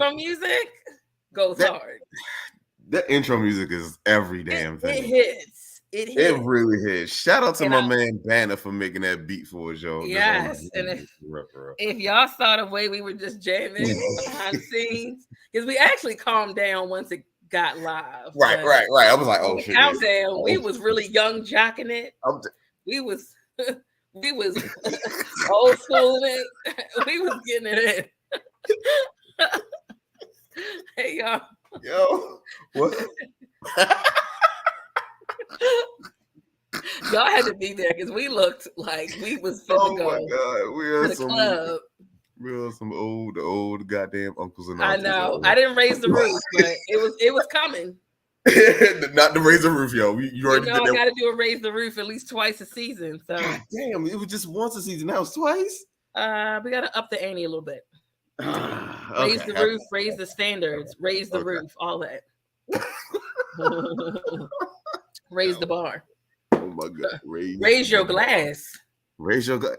intro music goes hard. The intro music is every damn thing. It hits. It hits. It really hits. Shout out to And my man Banner for making that beat for us, y'all. Yes, and if y'all saw the way we were just jamming behind the scenes, because we actually calmed down once it got live. Right. I was like, oh shit. Countdown. We was really young jocking it. We was old school it. We was getting it in. Hey y'all. Yo, what? Y'all had to be there because we looked like we was finna go. Oh my god, we are to the club. We are some old goddamn uncles and aunties. I know. I didn't raise the roof, but it was coming. Not to raise the roof, yo. You already did that. I got to do a raise the roof at least twice a season. So god damn, it was just once a season. Now it's twice. We got to up the ante a little bit. Raise the roof, raise the standards, raise the roof, all that. Raise the bar. Oh my god! Raise your glass. Raise your glass.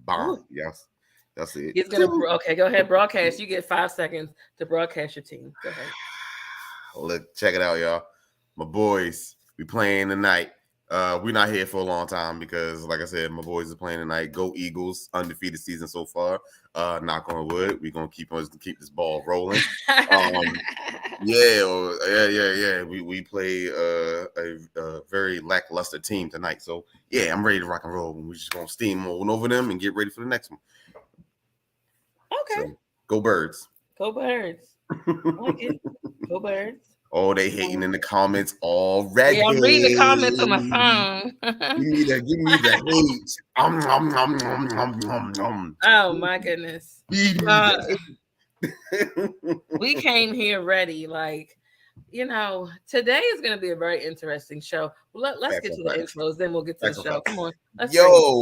Bomb. Yes, that's it. He's gonna. Okay, go ahead. Broadcast. You get 5 seconds to broadcast your team. Go ahead. Look, check it out, y'all. My boys, we playing tonight. We're not here for a long time because, like I said, my boys are playing tonight. Go Eagles, undefeated season so far. Knock on wood. We're gonna keep this ball rolling. Yeah. We play a very lackluster team tonight. So yeah, I'm ready to rock and roll. We're just gonna steamroll over them and get ready for the next one. Okay. So, go Birds. Go Birds. I like it. Go Birds. Oh, they hating in the comments already. Yeah, I'm reading the comments on my phone. Give me the hate. Oh my goodness. We came here ready. Like, today is going to be a very interesting show. Let's get to the intros, then we'll get to the show. Come on.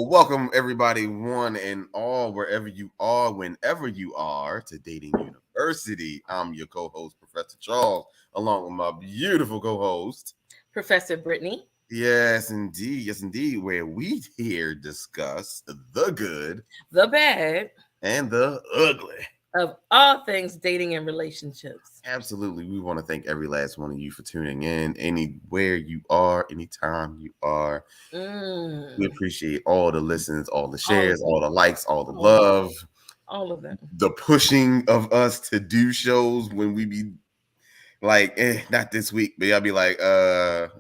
Welcome everybody, one and all, wherever you are, whenever you are, to Dating University. I'm your co-host, Professor Charles, along with my beautiful co-host, Professor Brittany. Yes, indeed. Where we here discuss the good, the bad, and the ugly of all things dating and relationships. Absolutely. We want to thank every last one of you for tuning in anywhere you are, anytime you are. We appreciate all the listens, all the shares, all the likes, all the love. All of them. The pushing of us to do shows when we be like, not this week, but y'all be like, I'll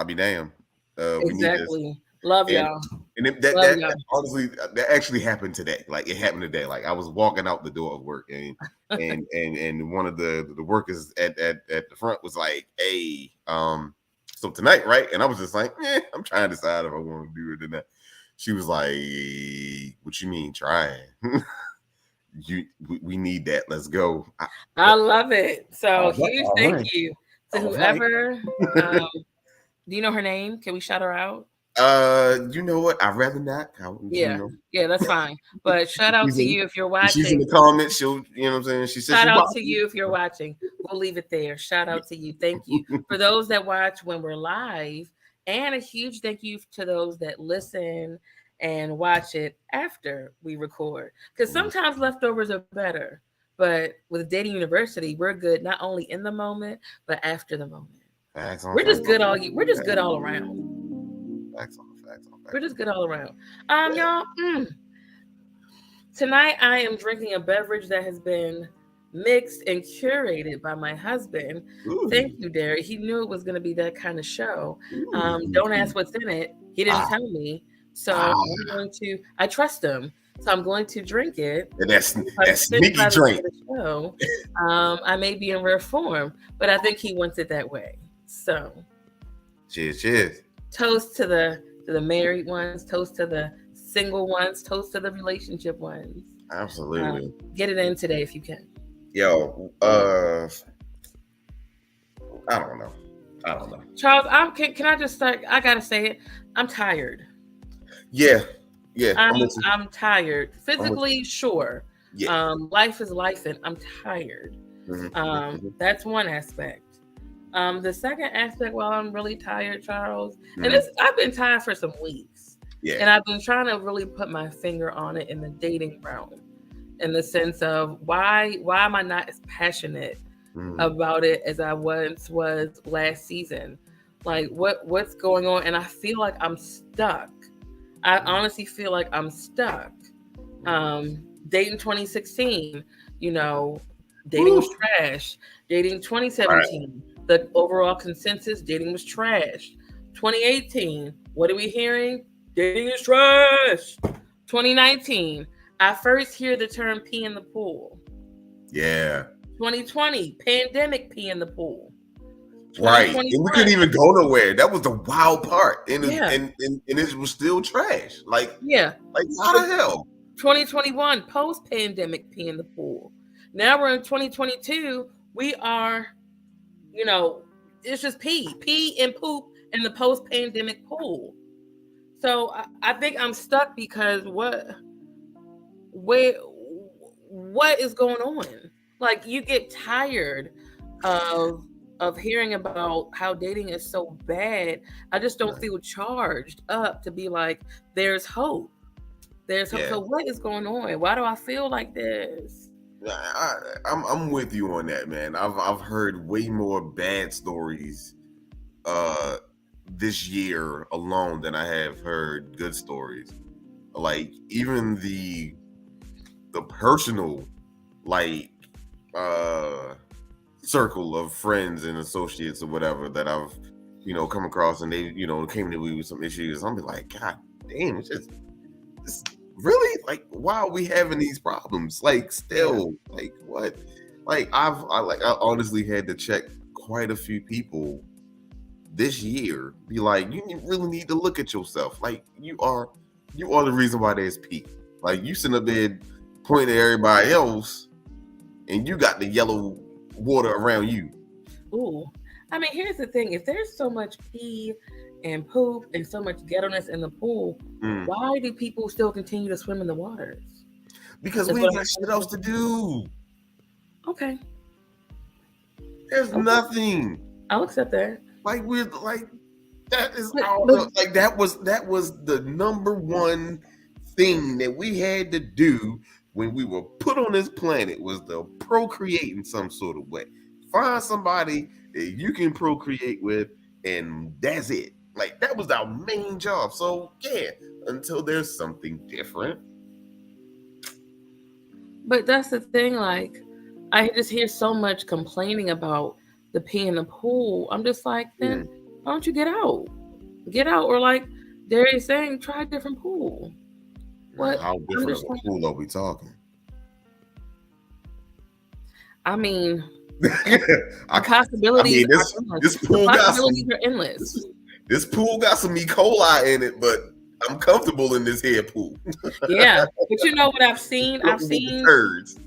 be damned. Exactly. Love y'all. And that honestly, that actually happened today. Like it happened today. Like I was walking out the door of work and one of the workers at the front was like, "Hey, so tonight, right?" And I was just like, I'm trying to decide if I want to do it or not. She was like, "What you mean trying? we need that. Let's go." I love it. So huge thank you to whoever. Do you know her name? Can we shout her out? You know what? I'd rather not. Yeah, that's fine. But shout out to you if you're watching. She's in the comments. She'll, you know what I'm saying? She said shout out to you if you're watching. We'll leave it there. Shout out to you. Thank you for those that watch when we're live, and a huge thank you to those that listen and watch it after we record. Because sometimes leftovers are better. But with Dating University, we're good not only in the moment but after the moment. We're just good all around. Facts. We're just good all around. Y'all. Tonight I am drinking a beverage that has been mixed and curated by my husband. Ooh. Thank you, Derek. He knew it was going to be that kind of show. Don't ask what's in it. He didn't tell me. So I trust him. So I'm going to drink it. That's sneaky drink. Show, I may be in rare form, but I think he wants it that way. So cheers. Toast to the married ones, toast to the single ones, toast to the relationship ones. Absolutely. Get it in today if you can. Yo, I don't know. Charles, can I just start? I gotta say it. I'm tired. Yeah. I'm tired. Physically, sure. Yeah. Life is life, and I'm tired. That's one aspect. The second aspect, well, I'm really tired, Charles, and I've been tired for some weeks, and I've been trying to really put my finger on it in the dating realm. in the sense of why am I not as passionate Mm. about it as I once was last season? Like what's going on? And I feel like I'm stuck. I honestly feel like I'm stuck. Dating 2016, you know, dating was Woo. trash. Dating Right. 2017, the overall consensus, dating was trash. 2018, what are we hearing? Dating is trash. 2019, I first hear the term pee in the pool. Yeah. 2020, pandemic pee in the pool. Right. And we couldn't 2021, even go nowhere. That was the wild part. yeah, And it was still trash. yeah. Like how the hell? 2021, post pandemic pee in the pool. Now we're in 2022. We are, you know, it's just pee and poop in the post pandemic pool. So I think I'm stuck because where, what is going on? Like you get tired of hearing about how dating is so bad. I just don't Right. feel charged up to be like, there's hope. There's hope. Yeah. So what is going on? Why do I feel like this? I'm with you on that, man. I've heard way more bad stories uh this year alone than I have heard good stories. Like even the personal like uh circle of friends and associates or whatever that I've come across, and they came to me with some issues. I'm be like, God damn, it's really like, why are we having these problems? Like Yeah. still, like what? Like I honestly had to check quite a few people this year. Be like, really need to look at yourself. Like you are the reason why there's peak. Like you sitting up there pointing at everybody else, and you got the yellow water around you. Ooh. I mean, here's the thing. If there's so much pee and poop and so much ghettoness in the pool, Mm. why do people still continue to swim in the waters? Because That's we what ain't got shit else to do. okay. There's Okay. nothing. I'll accept that. Like we're like that is our But like that was the number one thing that we had to do when we were put on this planet, was to procreate in some sort of way. Find somebody that you can procreate with, and that's it. Like that was our main job. So yeah, until there's something different. that's the thing. Like, I just hear so much complaining about the pee in the pool. I'm just like, then Mm. why don't you get out? Get out, or like Darius saying, try a different pool. What? How I'm different of just like, a pool are we talking? I mean, I, the I possibilities mean, are this endless. this The pool got possibilities some are endless. this, this pool got some E. coli in it, but I'm comfortable in this here pool. Yeah, but you know what I've seen? Comfortable with turds.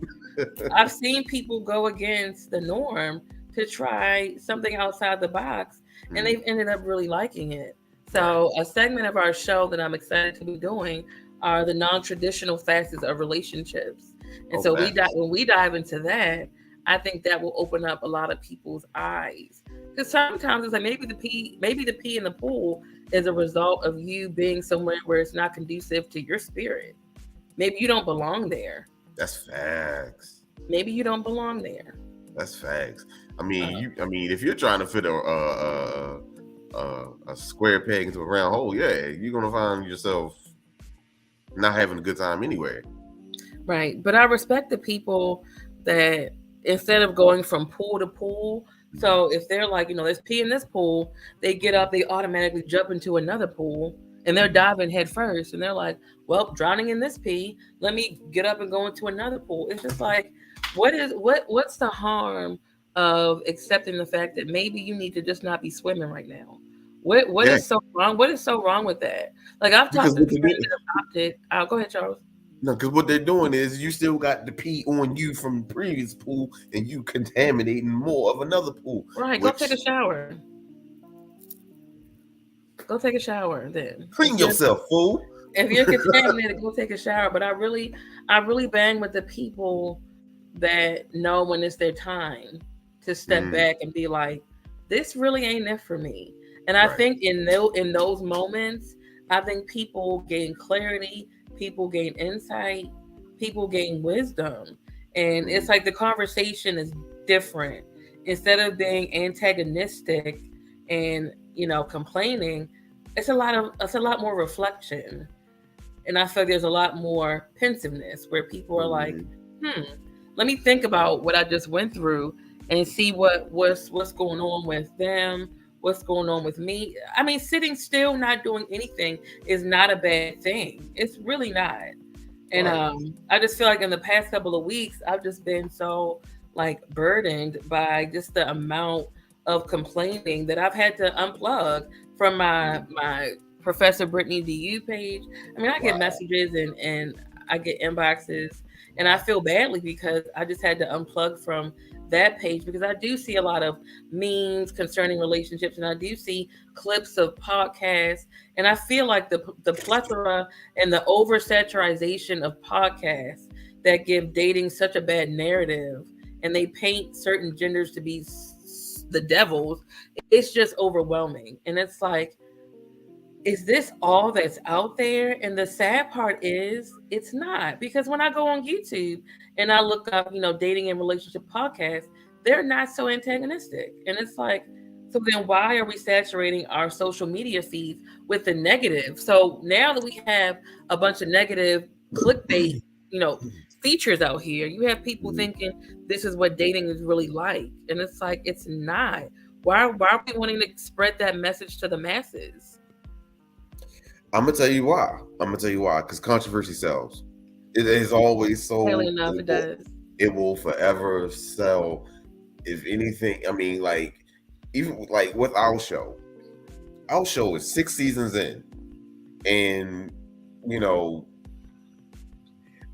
I've seen people go against the norm to try something outside the box, and Mm, they've ended up really liking it. right. So, a segment of our show that I'm excited to be doing are the non-traditional facets of relationships. And Oh, so facts. when we dive into that, I think that will open up a lot of people's eyes. Because sometimes it's like maybe the pee in the pool is a result of you being somewhere where it's not conducive to your spirit. Maybe you don't belong there. That's facts. Maybe you don't belong there. That's facts. I Uh, mean, if you're trying to fit a square peg into a round hole, yeah, you're gonna find yourself not having a good time anyway. right. But I respect the people that instead of going from pool to pool, Mhm. so if they're like, there's pee in this pool, they get up, they automatically jump into another pool and they're Mhm. diving head first. And they're like, well, drowning in this pee, let me get up and go into another pool. It's just like, what's the harm of accepting the fact that maybe you need to just not be swimming right now? What Yeah, is so wrong? What is so wrong with that? Like I've because talked to what friends they do, that have opted. Go ahead, Charles. no, because what they're doing is you still got the pee on you from the previous pool, and you contaminating more of another pool, Right, go take which a shower. Go take a shower then. clean yourself, fool. If you're contaminated, go take a shower. But I really bang with the people that know when it's their time to step Mm, back and be like, this really ain't it for me. And I right. think in those moments, I think people gain clarity, people gain insight, people gain wisdom. And Mhm. it's like the conversation is different. Instead of being antagonistic and, complaining, it's a lot more reflection. And I feel like there's a lot more pensiveness where people are like, Mhm. hmm, let me think about what I just went through and see what's going on with them, what's going on with me. I mean, sitting still, not doing anything is not a bad thing. It's really not. And Right. I just feel like in the past couple of weeks, I've just been so like burdened by just the amount of complaining that I've had to unplug from Mhm. my Professor Brittany DU page. I mean, I get Wow. messages and I get inboxes, and I feel badly because I just had to unplug from that page because I do see a lot of memes concerning relationships, and I do see clips of podcasts, and I feel like the plethora and the oversaturation of podcasts that give dating such a bad narrative, and they paint certain genders to be the devils. It's just overwhelming, and it's like, is this all that's out there? And the sad part is it's not, because when I go on YouTube and I look up, dating and relationship podcasts, they're not so antagonistic. And it's like, so then why are we saturating our social media feeds with the negative? So now that we have a bunch of negative clickbait, you know, features out here, you have people Mhm. thinking this is what dating is really like. And it's like, it's not. Why are we wanting to spread that message to the masses? I'm gonna tell you why. I'm gonna tell you why. Because controversy sells. It is always Clearly sold. enough, it does. It will forever sell. If anything, I mean, like even like with our show is 6 seasons in, and you know,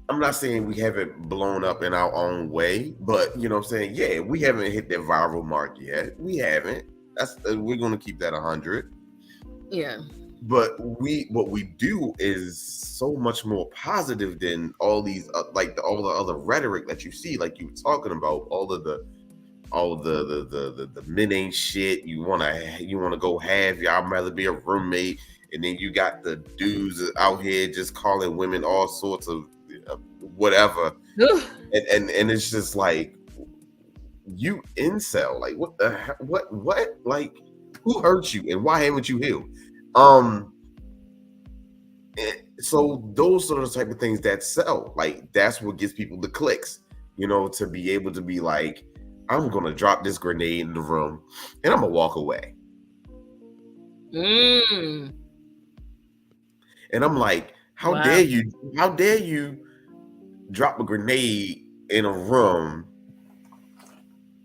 I'm not saying we haven't blown up in our own way, but you know what I'm saying? Yeah, we haven't hit that viral mark yet. We haven't. That's we're gonna keep that 100. Yeah. But what we do is so much more positive than all these all the other rhetoric that you see, like you were talking about, all of the men ain't shit. You wanna go have you. I'd rather be a roommate, and then you got the dudes out here just calling women all sorts of whatever, Ugh. and it's just like, you incel, like what the what like, who hurt you and why haven't you healed? Um, so those are the type of things that sell. Like that's what gets people the clicks, to be able to be like, I'm gonna drop this grenade in the room and I'm gonna walk away. Mm. And I'm like, how Wow. dare you? How dare you drop a grenade in a room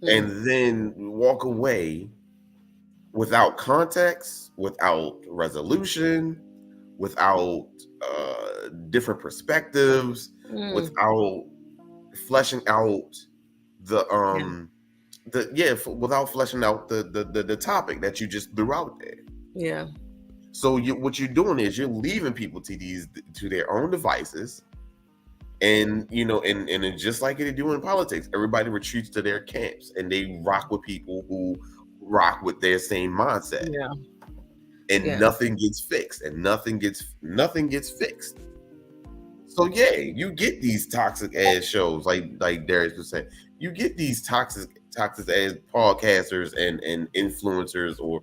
Mm. and then walk away without context, without resolution, without different perspectives, Mm. without fleshing out the Yeah. without fleshing out the topic that you just threw out there. Yeah. So what you're doing is you're leaving people to their own devices, and and it's just like they do in politics. Everybody retreats to their camps, and they rock with people who rock with their same mindset, Yeah. and Yeah. nothing gets fixed, and nothing gets fixed. So yeah, you get these toxic ass shows, like Darius was saying. You get these toxic ass podcasters and influencers or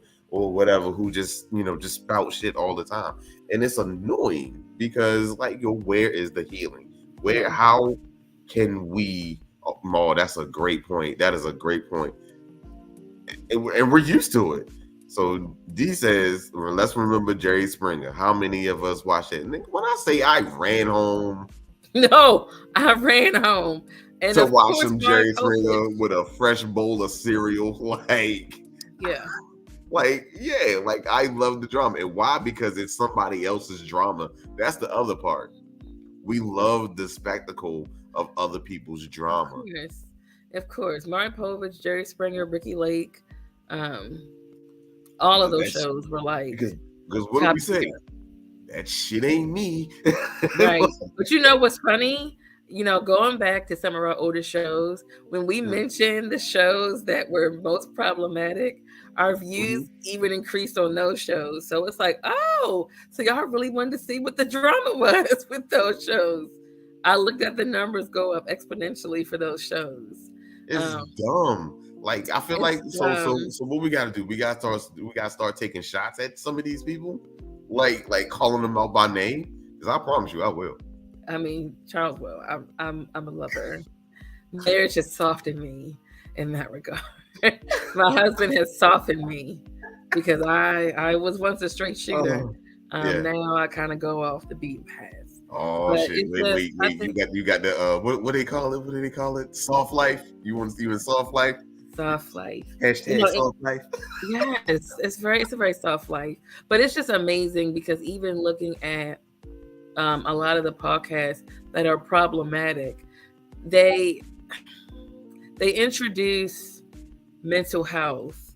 whatever, who just spout shit all the time, and it's annoying because, like, where is the healing? Yeah. How can we? Oh, Maul, that's a great point. That is a great point, and we're used to it. So D says, well, let's remember Jerry Springer. How many of us watched it? And when I say I ran home No, I ran home. And to of watch course, some Maury Jerry Povich. Springer with a fresh bowl of cereal, Yeah. yeah, like I love the drama. And why? Because it's somebody else's drama. That's the other part. We love the spectacle of other people's Of drama. course. Of course. Maury Povich, Jerry Springer, Ricky Lake, um, all of Because those that's shows were like because what do top we say? tier. That shit ain't me. Right. But you know what's funny? Going back to some of our older shows, when we mentioned the shows that were most problematic, our views Mhm. even increased on those shows. So it's like, oh, so y'all really wanted to see what the drama was with those shows. I looked at the numbers go up exponentially for those shows. It's Um, dumb. Like I feel it's like so what we gotta do? We gotta start taking shots at some of these people, like calling them out by name. Because I promise you, I will. I mean, Charles will. I'm a lover. Marriage has softened me in that regard. My husband has softened me because I was once a straight shooter. Oh, yeah. Now I kind of go off the beaten path. Oh But shit! it's Wait, just wait, I wait! think You got the what do they call it? What do they call it? Soft life. You in soft life? soft life. Hashtag It, soft life. yes, it's a very soft life. But it's just amazing because even looking at a lot of the podcasts that are problematic, they they introduce mental health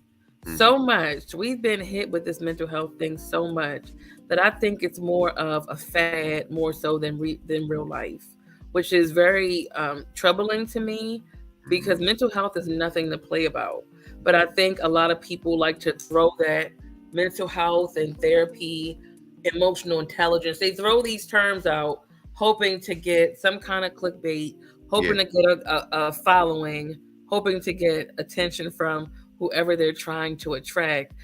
so much. We've been hit with this mental health thing so much that I think it's more of a fad more so than real life, which is very troubling to me because mental health is nothing to play about. But I think a lot of people like to throw that mental health and therapy, emotional intelligence, they throw these terms out hoping to get some kind of clickbait, Yeah, hoping to get a following, hoping to get attention from whoever they're trying to attract.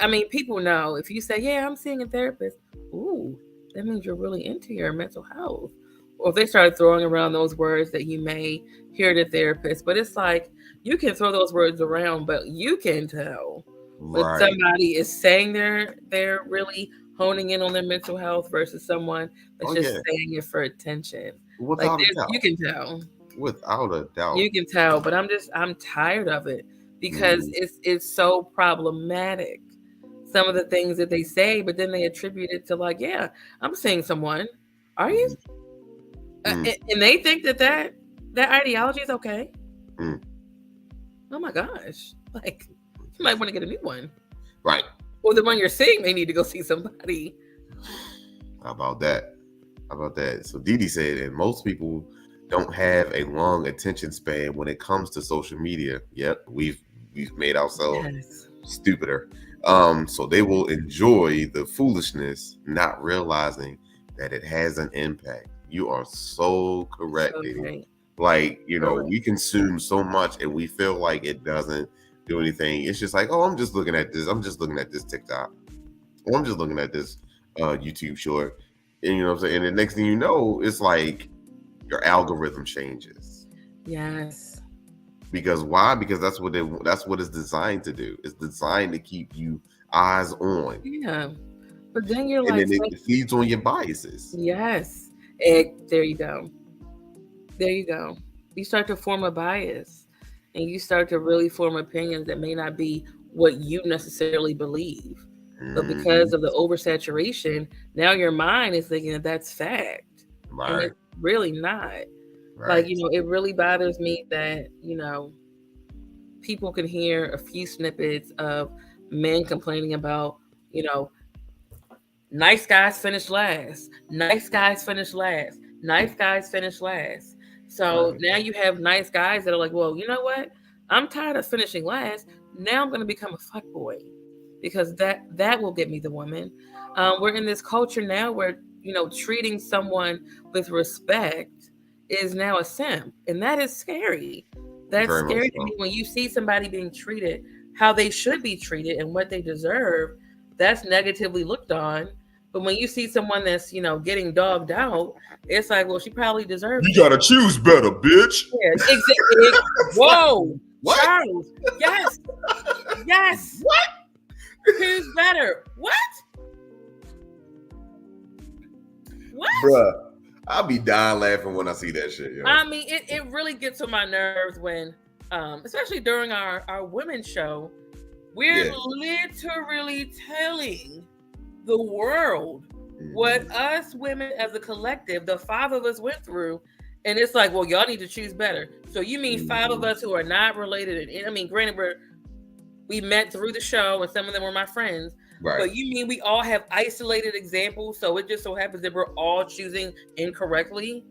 I mean, people know if you say, "Yeah, I'm seeing a therapist," ooh, that means you're really into your mental health. Or if they start throwing around those words that you may hear the therapist, but it's like you can throw those words around, but you can tell when right. somebody is saying they're really honing in on their mental health versus someone that's Oh just yeah, saying it for attention. Like without a you doubt. can tell. Without a doubt. You can tell, but I'm tired of it because Mm, it's so problematic. Some of the things that they say, but then they attribute it to like, yeah, I'm seeing someone. Are you? mm, mm, And they think that ideology is okay. mm. Oh my gosh! Like, you might want to get a new one, Right. or the one you're seeing may need to go see somebody. How about that? How about that? So Didi said, and most people don't have a long attention span when it comes to social media. Yep, we've made ourselves Yes. stupider. So they will enjoy the foolishness, not realizing that it has an impact. You are so correct, So Didi. great. Like, Correct. we consume so much and we feel like it doesn't do anything. It's just like, oh, I'm just looking at this. I'm just looking at this TikTok. Or I'm just looking at this YouTube short. And you know what I'm saying? And the next thing you know, it's like your algorithm changes. Yes. Because why? Because that's what it's designed to do. It's designed to keep you eyes on. Yeah. But then you're And like, then it feeds on your biases. yes. There you go. There you go. You start to form a bias and you start to really form opinions that may not be what you necessarily believe. But because Hmm. of the oversaturation, now your mind is thinking that that's fact. And Right. it's really not. Like, Right. it really bothers me that, people can hear a few snippets of men complaining about, you know, nice guys finish last. Nice guys finish last. Nice guys finish last. So Right. now you have nice guys that are like, well, you know what? I'm tired of finishing last. Now I'm going to become a fuck boy because that will get me the woman. We're in this culture now where treating someone with respect is now a simp, and that is scary. That's Very much scary to me so. when you see somebody being treated how they should be treated and what they deserve. That's negatively looked on, but when you see someone that's, getting dogged out, it's like, well, she probably deserves You it. gotta choose better, bitch. Yeah, exactly. It's like, Whoa, what? Charles. Yes, yes. What? Who's better? What? What? Bruh, I'll be dying laughing when I see that shit, yo. I mean, it really gets on my nerves when, especially during our women's show, we're Yeah. literally telling the world what us women as a collective, the five of us went through. And it's like, well, y'all need to choose better. So you mean five of us who are not related? And I mean, granted, we met through the show, and some of them were my friends. Right. But you mean we all have isolated examples? So it just so happens that we're all choosing incorrectly.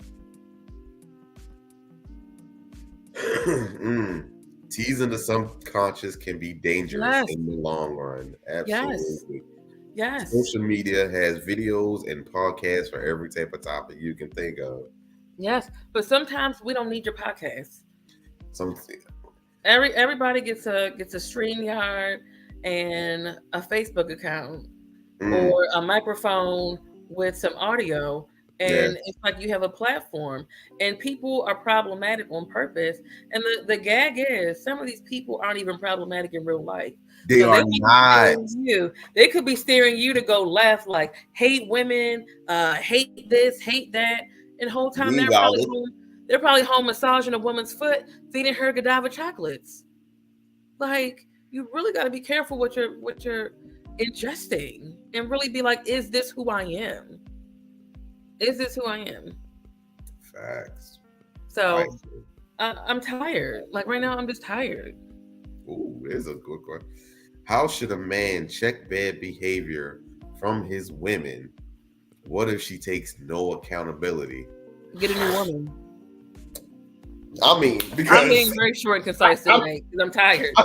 Teasing the subconscious can be dangerous Yes. in the long run. Absolutely. Yes. Social media has videos and podcasts for every type of topic you can think of. Yes, but sometimes we don't need your podcast. Some, Everybody gets a StreamYard and a Facebook account mm, or a microphone with some audio, yeah, and it's like you have a platform, and people are problematic on purpose. And the gag is some of these people aren't even problematic in real life, they so they are may be not. steering you. They could be steering you to go left, like hate women, hate this, hate that, and the whole time Meanwhile, they're probably home massaging a woman's foot, feeding her Godiva chocolates. Like, you really got to be careful what you're ingesting, and really be like, is this who I am? Is this who I am? facts. I So I'm tired. Like right now, I'm just tired. ooh, there's a good one. How should a man check bad behavior from his women? What if she takes no accountability? Get a new woman. I mean, I'm because being very short and concise tonight because I'm tired.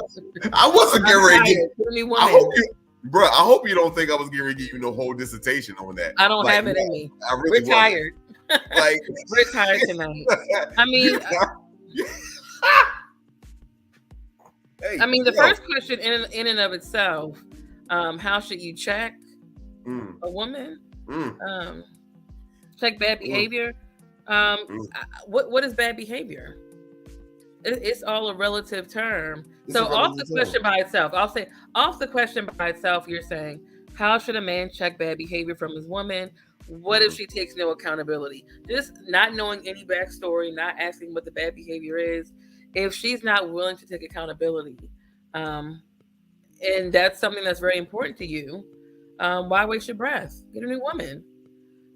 I wasn't getting I'm ready. tired. Get a new I woman. hope you, bro. I hope you don't think I was getting ready to give you no whole dissertation on that. I don't Like, have it no, in me. I really We're wasn't. tired. Like, We're tired tonight. I mean, hey, the yo, first question in and of itself, how should you check mm, a woman? mm, Check bad mm, behavior. mm. What is bad behavior? It's all a relative term. It's a So off the relative term. question by itself, I'll say off the question by itself, you're saying, how should a man check bad behavior from his woman? What if Mm, she takes no accountability? Just not knowing any backstory, not asking what the bad behavior is. If she's not willing to take accountability, um, and that's something that's very important to you, why waste your breath? Get a new woman.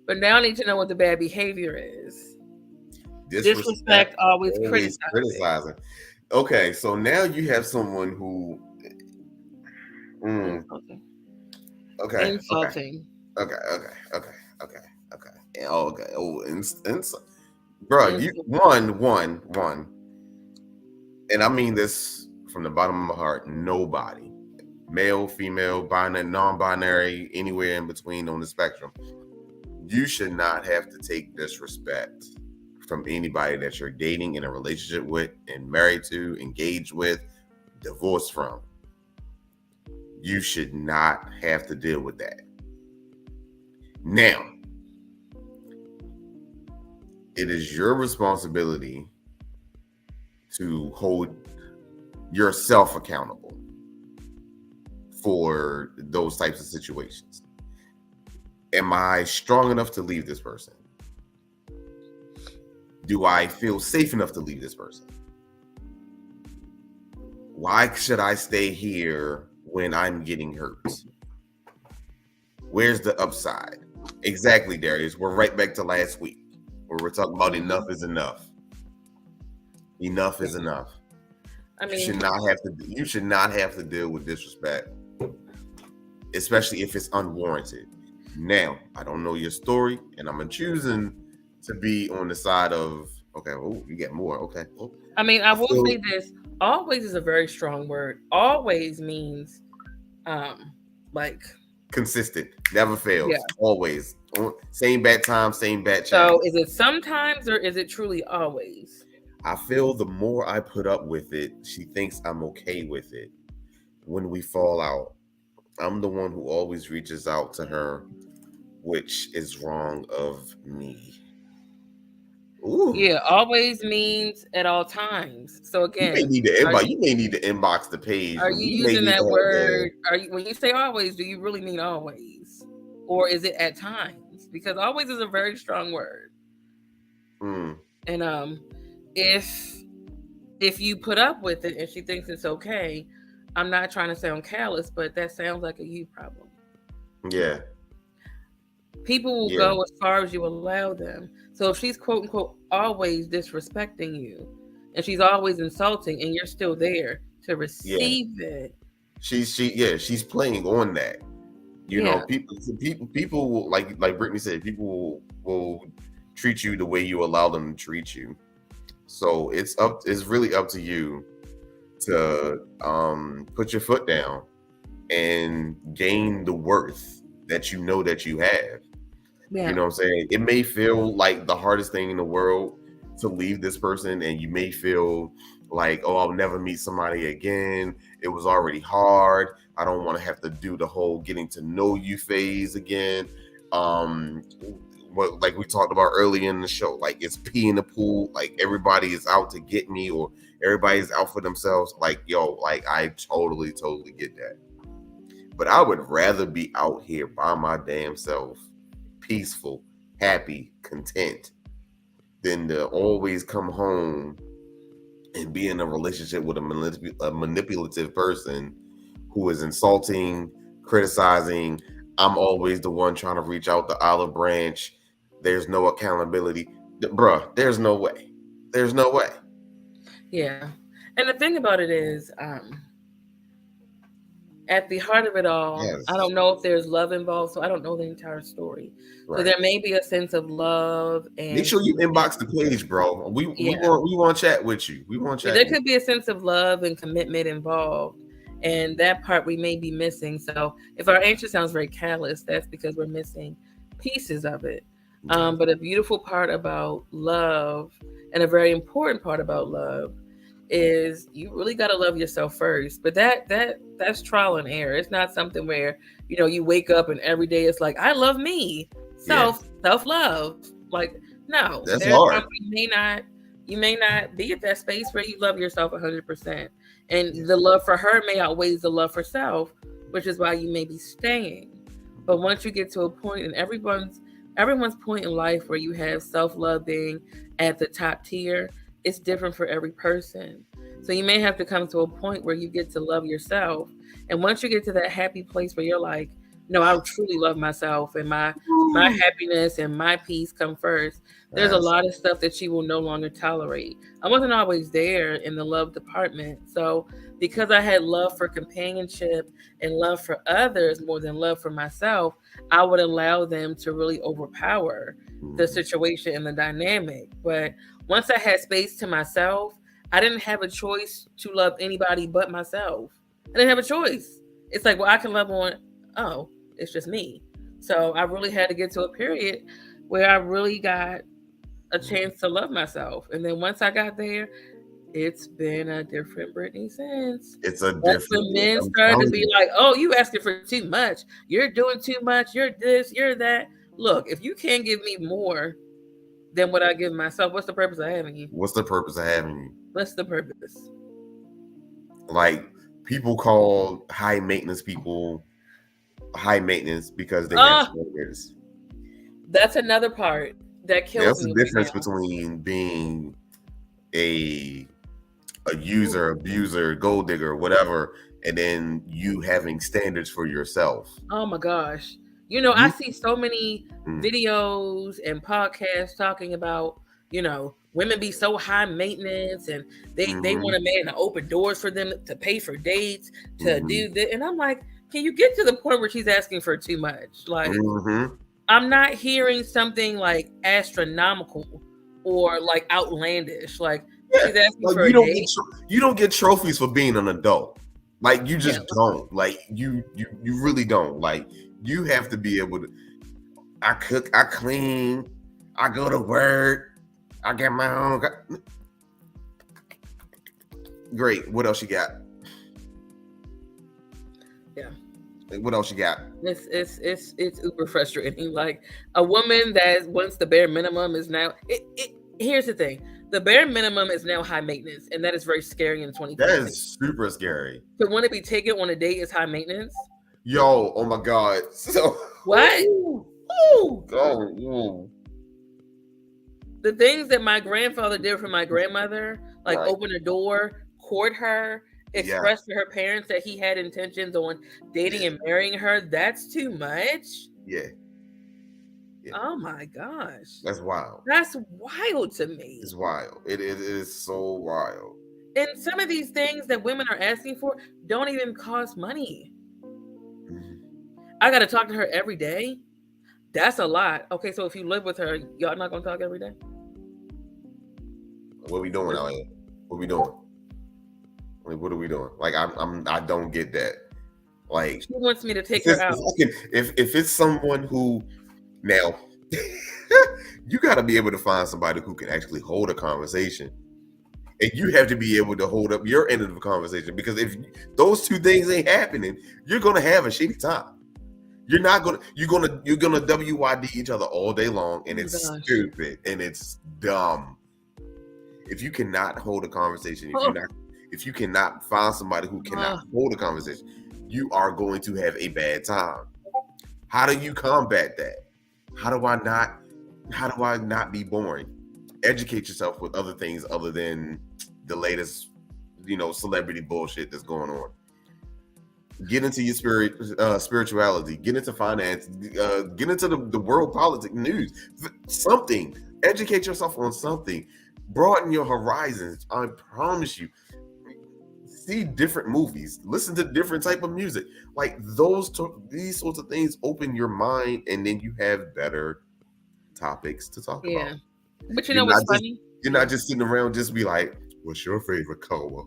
But now I need to know what the bad behavior is. disrespect, Disrespect, always always criticizing. criticizing. Okay, so now you have someone who, mm, Insulting. okay, okay, Insulting. okay, okay, okay, okay, okay, oh, okay. Oh, bro, you Insulting. one, and I mean this from the bottom of my heart. Nobody, male, female, binary, non-binary, anywhere in between on the spectrum, you should not have to take disrespect from anybody that you're dating, in a relationship with, and married to, engaged with, divorced from. You should not have to deal with that. Now, it is your responsibility to hold yourself accountable for those types of situations. Am I strong enough to leave this person? Do I feel safe enough to leave this person? Why should I stay here when I'm getting hurt? Where's the upside? Exactly, Darius. We're right back to last week where we're talking about enough is enough. Enough is enough. I You mean, should not have to. You should not have to deal with disrespect, especially if it's unwarranted. Now, I don't know your story, and I'm choosing to be on the side of okay. Oh, you get more. Okay. Oh, I I will feel say this. Always is a very strong word. Always means, like, consistent, never yeah. fails, always. Same bad time, same bad chance. So is it sometimes or is it truly always? I feel the more I put up with it, she thinks I'm okay with it. When we fall out, I'm the one who always reaches out to her, which is wrong of me. Ooh, Yeah, always means at all times. So you may again, need to are inbox. you You may need to inbox the page, are and you we may using need to that have the. word? Are you, when you say always, do you really mean always? Or is it at times? Because always is a very strong word. Mm, And if if you put up with it and she thinks it's okay, I'm not trying to sound callous, but that sounds like a you problem. yeah, People will yeah, go as far as you allow them. So if she's quote unquote always disrespecting you and she's always insulting and you're still there to yeah. receive it, She's playing on that. You know, yeah, people will, like Brittany said, people will treat you the way you allow them to treat you. So it's really up to you to put your foot down and gain the worth that you know that you have. You Yeah. know what I'm saying? It may feel like the hardest thing in the world to leave this person, and you may feel like, oh, I'll never meet somebody again. It was already hard. I don't want to have to do the whole getting to know you phase again. Um, what like we talked about earlier in the show, like it's pee in the pool, like everybody is out to get me or everybody's out for themselves. Like, yo, like I totally get that. But I would rather be out here by my damn self, peaceful, happy, content, than to always come home and be in a relationship with a manipulative person who is insulting, criticizing. I'm always the one trying to reach out the olive branch. There's no accountability. Bruh, there's no way. There's no way. Yeah. And the thing about it is, at the heart of it all, I Yes. don't know if there's love involved, so I don't know the entire story. So Right. there may be a sense of love Make and sure you inbox the page, bro. yeah, We want to chat with you. We want to yeah, chat there with could be a sense of love and commitment involved, and that part we may be missing. So if our answer sounds very callous, that's because we're missing pieces of it. you. Okay. But a beautiful part about love, and a very important part about love, is you really got to love yourself first. But that's trial and error. It's not something where you wake up and every day it's like I love me, Yeah, self love. Like no, that's there's hard. times you may not be at that space where you love yourself 100%, Yeah. and the love for her may outweigh the love for self, which is why you may be staying. But once you get to a point, and everyone's point in life where you have self love being at the top tier, it's different for every person. So you may have to come to a point where you get to love yourself. And once you get to that happy place where you're like, no, I truly love myself, and my happiness and my peace come first. There's a That's lot of stuff that she will no longer tolerate. I wasn't always there in the love department. So because I had love for companionship and love for others more than love for myself, I would allow them to really overpower the mhm. situation and the dynamic. But once I had space to myself, I didn't have a choice to love anybody but myself. I didn't have a choice. It's like, well, I can love on, oh, it's just me. So I really had to get to a period where I really got a chance to love myself. And then once I got there, it's been a different Britney since. It's a That's different when thing. men I'm started to telling be you. like, oh, you asking for too much. You're doing too much. You're this, you're that. Look, if you can't give me more than what I give myself, what's the purpose of having you? What's the purpose of having you? What's the purpose? Like people call high maintenance people high maintenance because they have Ah, standards. that's another part that kills There's a me right difference now. between being a user, abuser, gold digger, whatever, and then you having standards for yourself. Oh my gosh. I You see so many mm, videos and podcasts talking about, women be so high maintenance, and they mm-hmm, want a man to open doors for them, to pay for dates, to mm-hmm, do this. And I'm like, can you get to the point where she's asking for too much? Like, mm-hmm. I'm not hearing something like astronomical or like outlandish. Like Yeah, she's asking like for a date. you don't get trophies for being an adult. Like you Yeah. just don't. Like you really don't. Like you have to be able to. I cook, I clean, I go to work, I get my own. Great. What else you got? Yeah. What else you got? It's uber frustrating. Like a woman that wants the bare minimum is now. Here's the thing: the bare minimum is now high maintenance, and that is very scary in That 2026. is super scary. To want to be taken on a date is high maintenance. Yo, oh my God. So, What? ooh. The things that my grandfather did for my grandmother, like Right. open a door, court her, Yeah. express to her parents that he had intentions on dating Yeah. and marrying her. That's too much. Yeah. Yeah. Oh my gosh, That's wild. that's wild to me. It's wild. It is so wild. And some of these things that women are asking for don't even cost money. Mhm. I got to talk to her every day. That's a lot. Okay, so if you live with her, y'all not gonna talk every day. What we doing out here? What we doing? Like, what are we doing? Like, I don't get that. Like, She wants me to take if her it's, out. if, I can, if it's someone who now You got to be able to find somebody who can actually hold a conversation. And you have to be able to hold up your end of the conversation, because if those two things ain't happening, you're gonna have a shitty time. You're gonna WYD each other all day long, and Oh my it's gosh. stupid and it's dumb. If you cannot hold a conversation, Oh, if you cannot find somebody who cannot hold a conversation, you are going to have a bad time. How do you combat that? How do I not be boring? Educate yourself with other things other than the latest, celebrity bullshit that's going on. Get into your spirituality. Get into finance. Get into the world politics news. Something. Educate yourself on something. Broaden your horizons. I promise you. See different movies. Listen to different type of music. Like these sorts of things open your mind, and then you have better topics to talk yeah. about. But you You're know what's not just funny? you're not just sitting around just be like, "What's your favorite color?"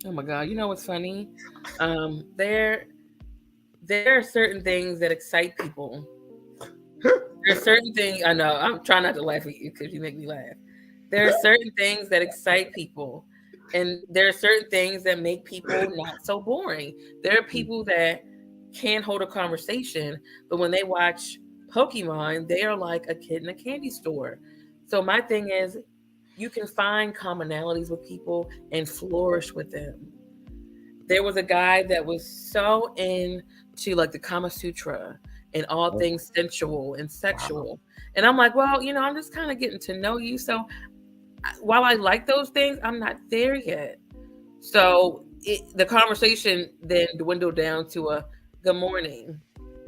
Oh my God. You know what's funny? There are certain things that excite people. There are certain things, I know, I'm trying not to laugh at you because you make me laugh. There are certain things that excite people. And there are certain things that make people not so boring. There are people that can hold a conversation, but when they watch Pokemon, they are like a kid in a candy store. So my thing is, you can find commonalities with people and flourish with them. There was a guy that was so into like the Kama Sutra and all Oh, things sensual and wow. sexual. And I'm like, well, I'm just kind of getting to know you. So while I like those things, I'm not there yet. So the conversation then dwindled down to a good morning.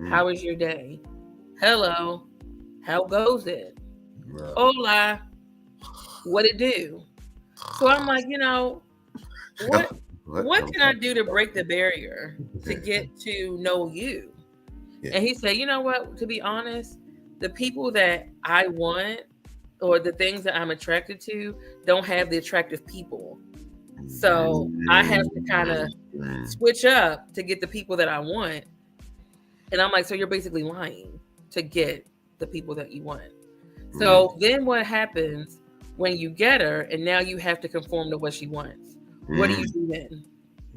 Mm, How was your day? Hello. How goes it? right. Hola. What it do? So I'm like, what What? what can I do to break the barrier to get to know you? Yeah. And he said, you know what? To be honest, the people that I want or the things that I'm attracted to don't have the attractive people. So I have to kind of Mm, switch up to get the people that I want. And I'm like, so you're basically lying to get the people that you want. mm, So then what happens when you get her and now you have to conform to what she wants? What do you mm, do then?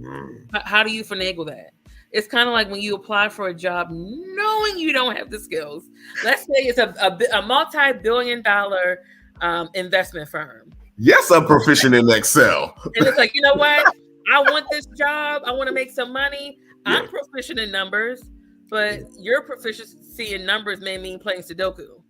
mm. How do you finagle that? It's kind of like when you apply for a job knowing you don't have the skills. Let's say it's a multi-billion-dollar investment firm. Yes, I'm proficient in Excel. And it's like, you know what? I want this job. I want to make some money. I'm Yeah. proficient in numbers, but your proficiency in numbers may mean playing Sudoku.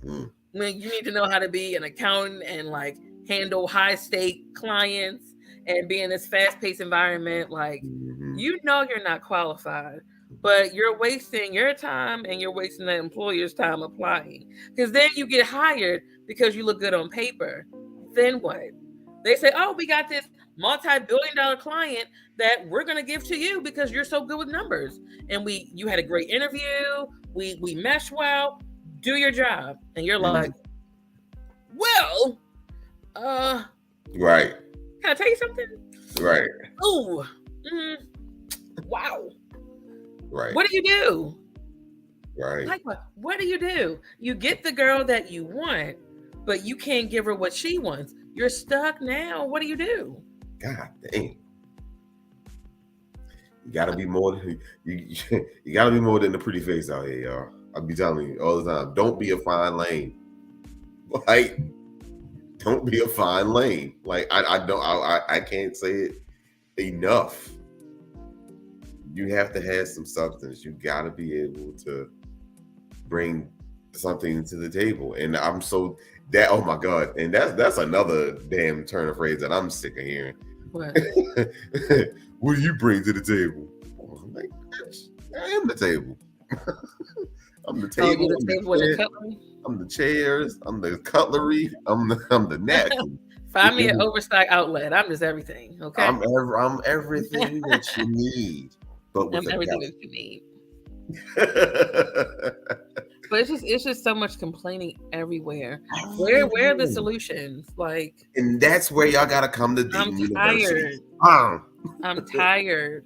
Mm, When you need to know how to be an accountant and like handle high stake clients and be in this fast paced environment, like mhm, you're not qualified, but you're wasting your time and you're wasting the employer's time applying. Because then you get hired because you look good on paper. Then what? They say, oh, we got this multi-billion-dollar client that we're gonna give to you because you're so good with numbers. And you had a great interview, we meshed well, do your job. And you're like, mm. well, uh, Right. can I tell you something? Right. Ooh, mm, wow. Right. What do you do? Right. Like what do? You get the girl that you want, but you can't give her what she wants. You're stuck now. What do you do? God dang. You gotta be more than you, you gotta be more than the pretty face out here, y'all. I be telling you all the time. Don't be a fine lane. Like, don't be a fine lane. Like I don't I can't say it enough. You have to have some substance. You gotta be able to bring something to the table. And I'm so that oh my god. And that's another damn turn of phrase that I'm sick of hearing. What? What do you bring to the table? I'm like, I am the table. I'm the Oh, table. you the table with your cutlery? I'm the chairs. I'm the cutlery. I'm the napkin. Find me an oversight outlet. I'm just everything. Okay. I'm everything that you need, but I'm with a everything doubt. that you need. But it's just so much complaining everywhere. Where are the solutions? Like And that's where y'all gotta come to I'm Dayton University. tired. I'm tired.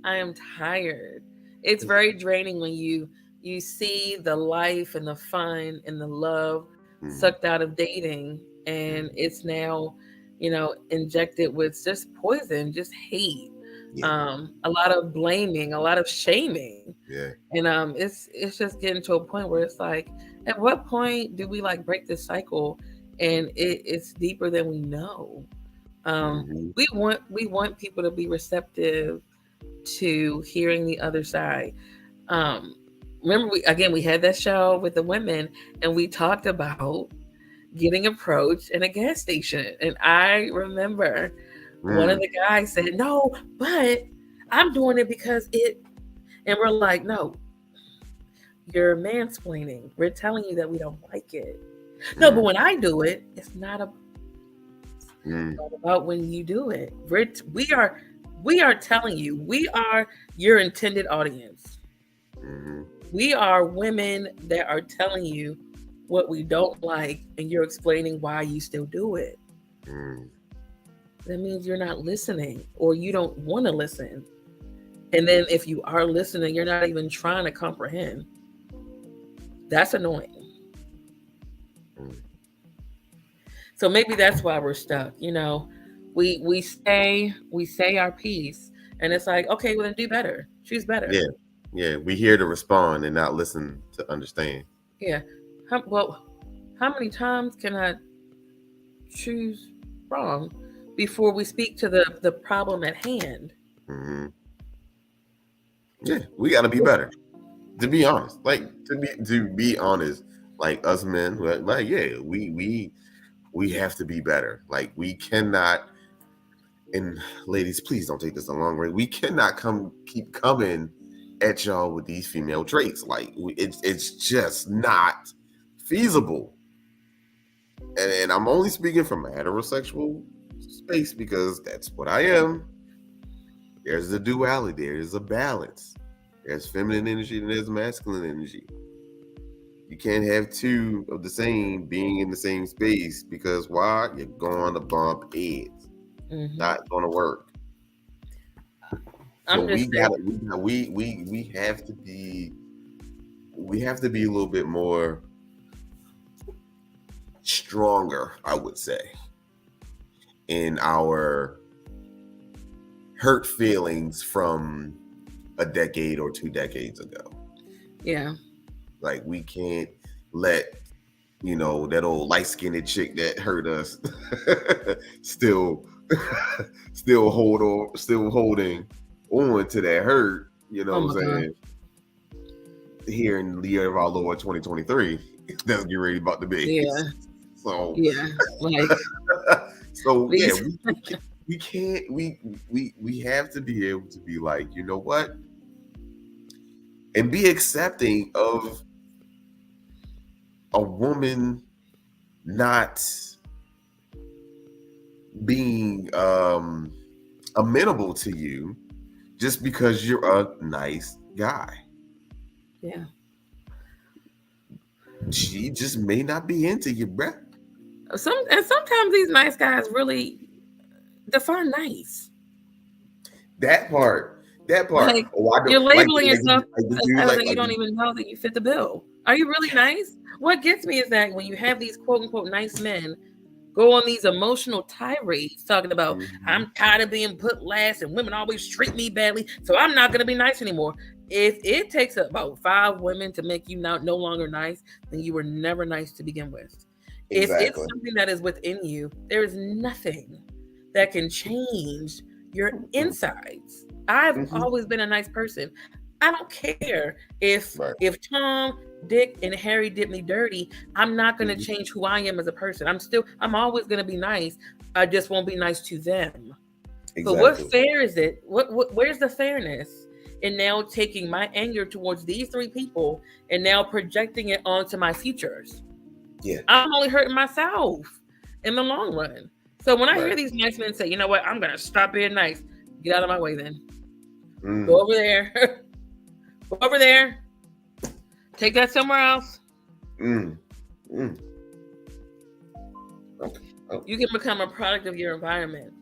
I am tired. It's very draining when you you see the life and the fun and the love Mm-hmm. sucked out of dating, and it's now, injected with just poison, just hate, Yeah. a lot of blaming, a lot of shaming, Yeah. and it's just getting to a point where it's like, at what point do we like break this cycle? And it's deeper than we know. um Mm-hmm. we want people to be receptive to hearing the other side. um Remember, we had that show with the women, and we talked about getting approached in a gas station, and I remember one of Mm. the guys said, no, but I'm doing it because it, and we're like, no, you're mansplaining. We're telling you that we don't like it. No, but Mm. when I do it, it's not Mm. about when you do it. We are telling you, we are your intended audience. Mm-hmm. We are women that are telling you what we don't like, and you're explaining why you still do it. Mm. That means you're not listening, or you don't want to listen. And then if you are listening, you're not even trying to comprehend. That's annoying. Mm. So maybe that's why we're stuck. We say our piece, and it's like, okay, well then do better. Choose better. Yeah. Yeah. We here to respond and not listen to understand. Yeah. How many times can I choose wrong before we speak to the problem at hand? Mm-hmm. Yeah. We got to be better. To be honest, like to be honest, like us men, like yeah, we have to be better. Like we cannot, and ladies, please don't take this the long way. We cannot keep coming at y'all with these female traits. Like it's just not feasible. And I'm only speaking from a heterosexual space because that's what I am. There's a duality. There's a balance. There's feminine energy and there's masculine energy. You can't have two of the same being in the same space because why? You're going to bump heads. Hmm. Not going to work. So I'm we just saying. gotta we have to be a little bit more stronger, I would say, in our hurt feelings from a decade or 2 decades ago. Yeah. Like we can't let that old light-skinned chick that hurt us still still holding on to that hurt, you know Oh what my I'm god. saying? Here in the year of our Lord 2023, that's get ready about to be. Yeah. So Yeah. Like, so yeah, please. we can't we have to be able to be like, you know what? And be accepting of a woman not being amenable to you just because you're a nice guy. Yeah. She just may not be into you, bruh. Sometimes these nice guys really define nice. That part, that part. Like, Oh, I you're don't like labeling yourself the as dude, nice, and you don't even know that you fit the bill. Are you really nice? What gets me is that when you have these quote unquote nice men go on these emotional tirades talking about, Mhm. I'm tired of being put last and women always treat me badly, so I'm not going to be nice anymore. If it takes about 5 women to make you no longer nice, then you were never nice to begin with. If it's Exactly. something that is within you, there is nothing that can change your Mhm. insides. I've Mhm. always been a nice person. I don't care if Right. Tom, Dick, and Harry did me dirty. I'm not going to Mhm. change who I am as a person. I'm always going to be nice. I just won't be nice to them. But what Exactly. fair is it? Where's the fairness in now taking my anger towards these 3 people and now projecting it onto my futures? Yeah. I'm only hurting myself in the long run. So when I Right. hear these nice men say, you know what, I'm going to stop being nice, get out of my way then. Go Mm. over there. Go over there. Take that somewhere else. Mm. Mm. Okay. Oh, You can become a product of your environment.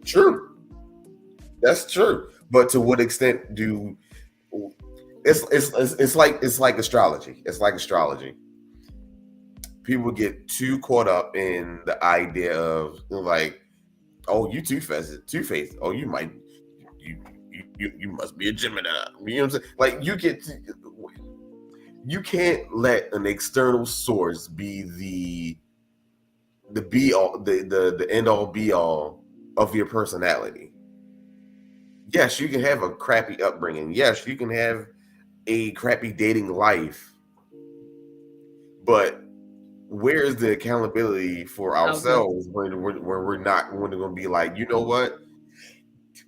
true. That's true. But to what extent it's like astrology. It's like astrology. People get too caught up in the idea of like, oh, you two-faced. Oh, you you must be a Gemini. You know what I'm saying? Like you can't let an external source be the be all the end all be all of your personality. Yes, you can have a crappy upbringing. Yes, you can have a crappy dating life, but where is the accountability for I was gonna ourselves when we're not when we're going to be like, you know what?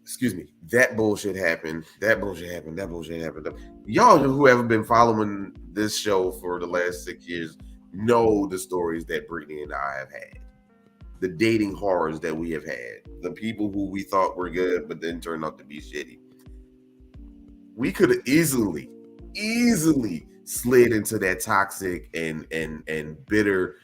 Excuse me, that bullshit happened. That bullshit happened. That bullshit happened. Y'all who have been following this show for the last 6 years know the stories that Brittany and I have had, the dating horrors that we have had, the people who we thought were good but then turned out to be shitty. We could have easily slid into that toxic and bitter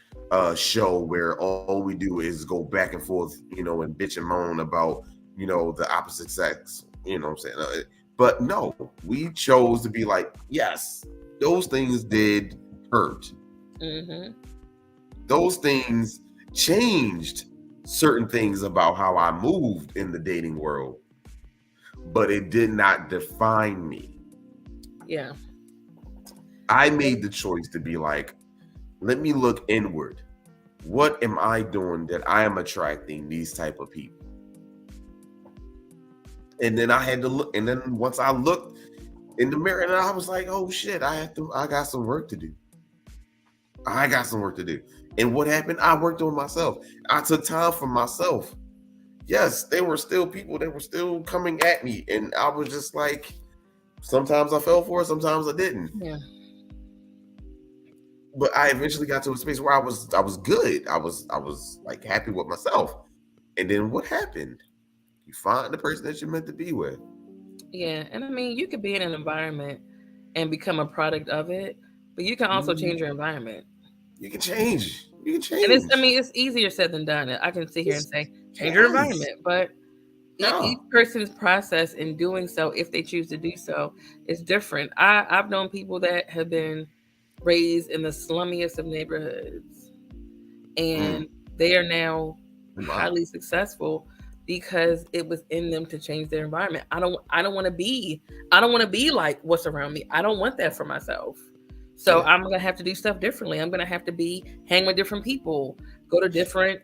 show where all we do is go back and forth, and bitch and moan about, the opposite sex, you know what I'm saying? But no, we chose to be like, yes, those things did hurt. Mm-hmm. Those things changed certain things about how I moved in the dating world, but it did not define me. Yeah. I made the choice to be like, let me look inward. What am I doing that I am attracting these type of people? And then I had to look, and then once I looked in the mirror, and I was like, oh shit, I got some work to do. And what happened? I worked on myself. I took time for myself. Yes, there were still people that were still coming at me, and I was just like, sometimes I fell for it, sometimes I didn't. Yeah. But I eventually got to a space where I was good. I was like happy with myself. And then what happened? You find the person that you're meant to be with. Yeah. And I mean, you could be in an environment and become a product of it, but you can also change your environment. You can change. You can And change. it's easier said than done. I can sit here and say change your Yes. environment, but each No. person's process in doing so, if they choose to do so, is different. I've known people that have been raised in the slummiest of neighborhoods, and they are now Wow. highly successful because it was in them to change their environment. I don't want to be like what's around me. I don't want that for myself. So Yeah. I'm gonna have to do stuff differently. I'm gonna have to hang with different people, go to different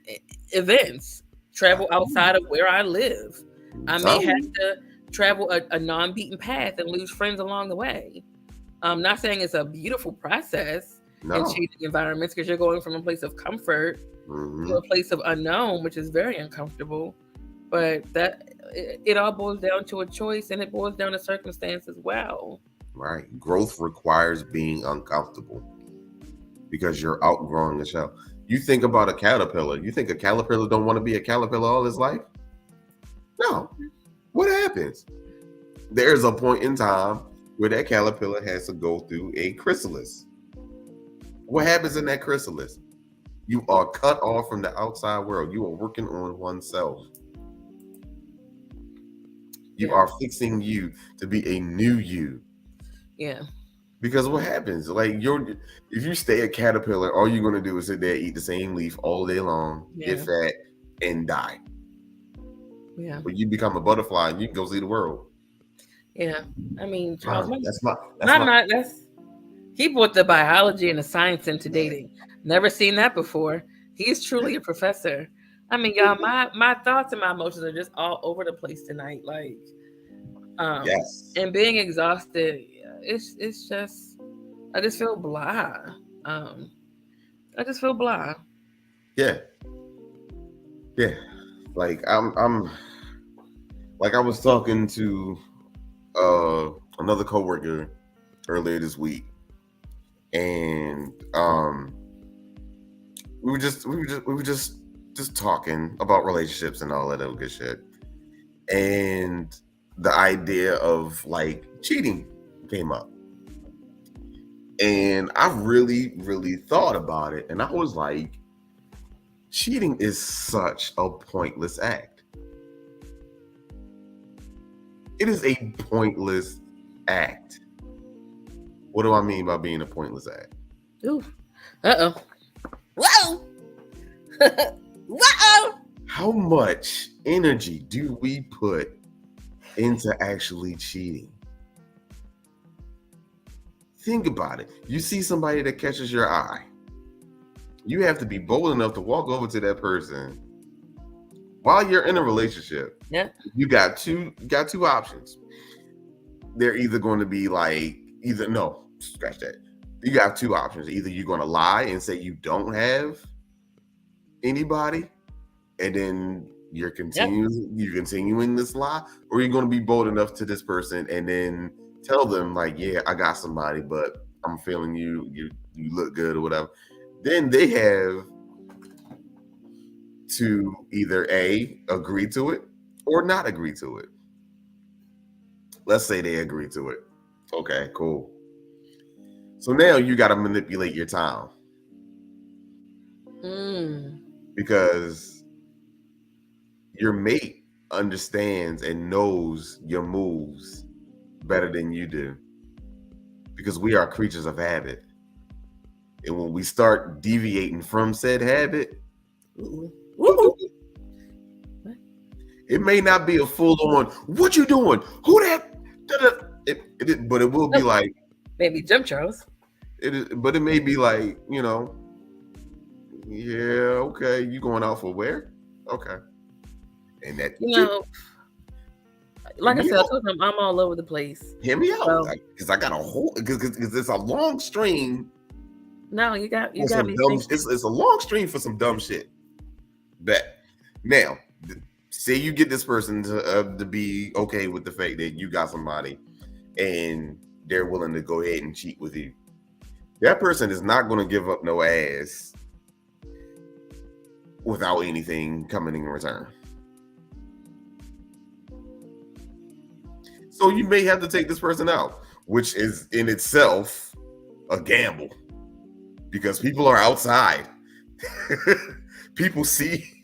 events, travel outside of where I live. I may have to travel a non-beaten path and lose friends along the way. I'm not saying it's a beautiful process in No. changing environments because you're going from a place of comfort to a place of unknown, which is very uncomfortable. But it all boils down to a choice, and it boils down to circumstance as well. Right. Growth requires being uncomfortable because you're outgrowing the shell. You think about a caterpillar. You think a caterpillar don't want to be a caterpillar all his life? No. What happens? There's a point in time where that caterpillar has to go through a chrysalis. What happens in that chrysalis? You are cut off from the outside world. You are working on oneself. You are fixing you to be a new you. Yeah. Because what happens? Like if you stay a caterpillar, all you're gonna do is sit there, eat the same leaf all day long, get fat, and die. Yeah. But you become a butterfly and you can go see the world. Yeah. I mean, Charles, That's he brought the biology and the science into dating. Never seen that before. He's truly a professor. I mean, y'all, my thoughts and my emotions are just all over the place tonight. Like, yes. and being exhausted, it's just I just feel blah. I just feel blah. Yeah. Yeah. Like I'm like I was talking to another coworker earlier this week, and we were just talking about relationships and all that other good shit, and the idea of like cheating came up, and I really thought about it, and I was like, cheating is such a pointless act. It is a pointless act. What do I mean by being a pointless act? Ooh. Uh-oh. Whoa. Whoa. How much energy do we put into actually cheating? Think about it. You see somebody that catches your eye. You have to be bold enough to walk over to that person while you're in a relationship. Yeah. You got two options. They're either going to be like, scratch that. You got two options. Either you're going to lie and say you don't have anybody, and then you're continuing this lie, or you're going to be bold enough to this person and then tell them like, yeah, I got somebody, but I'm feeling you look good or whatever. Then they have to either A, agree to it or not agree to it. Let's say they agree to it. Okay, cool. So now you got to manipulate your time. Because your mate understands and knows your moves better than you do. Because we are creatures of habit. And when we start deviating from said habit, it may not be a full-on, what you doing? Who that? But it will be like, maybe jump Charles. But it may be like, yeah, okay, you going out for where? Okay. And that, like I said, I told him I'm all over the place. Hear me out, because I got a whole, because it's a long stream. No, you got me. It's a long stream for some dumb shit. Bet. Now, say you get this person to be okay with the fact that you got somebody, and they're willing to go ahead and cheat with you. That person is not going to give up no ass without anything coming in return. So you may have to take this person out, which is in itself a gamble, because people are outside. People see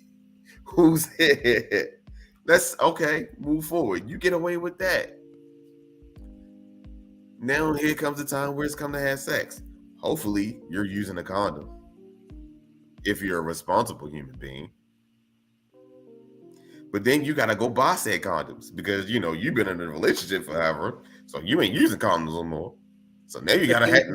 who's here. That's okay. Move forward. You get away with that. Now here comes the time where it's come to have sex. Hopefully you're using a condom if you're a responsible human being. But then you gotta go buy said condoms, because you've been in a relationship forever, so you ain't using condoms no more. So now you gotta have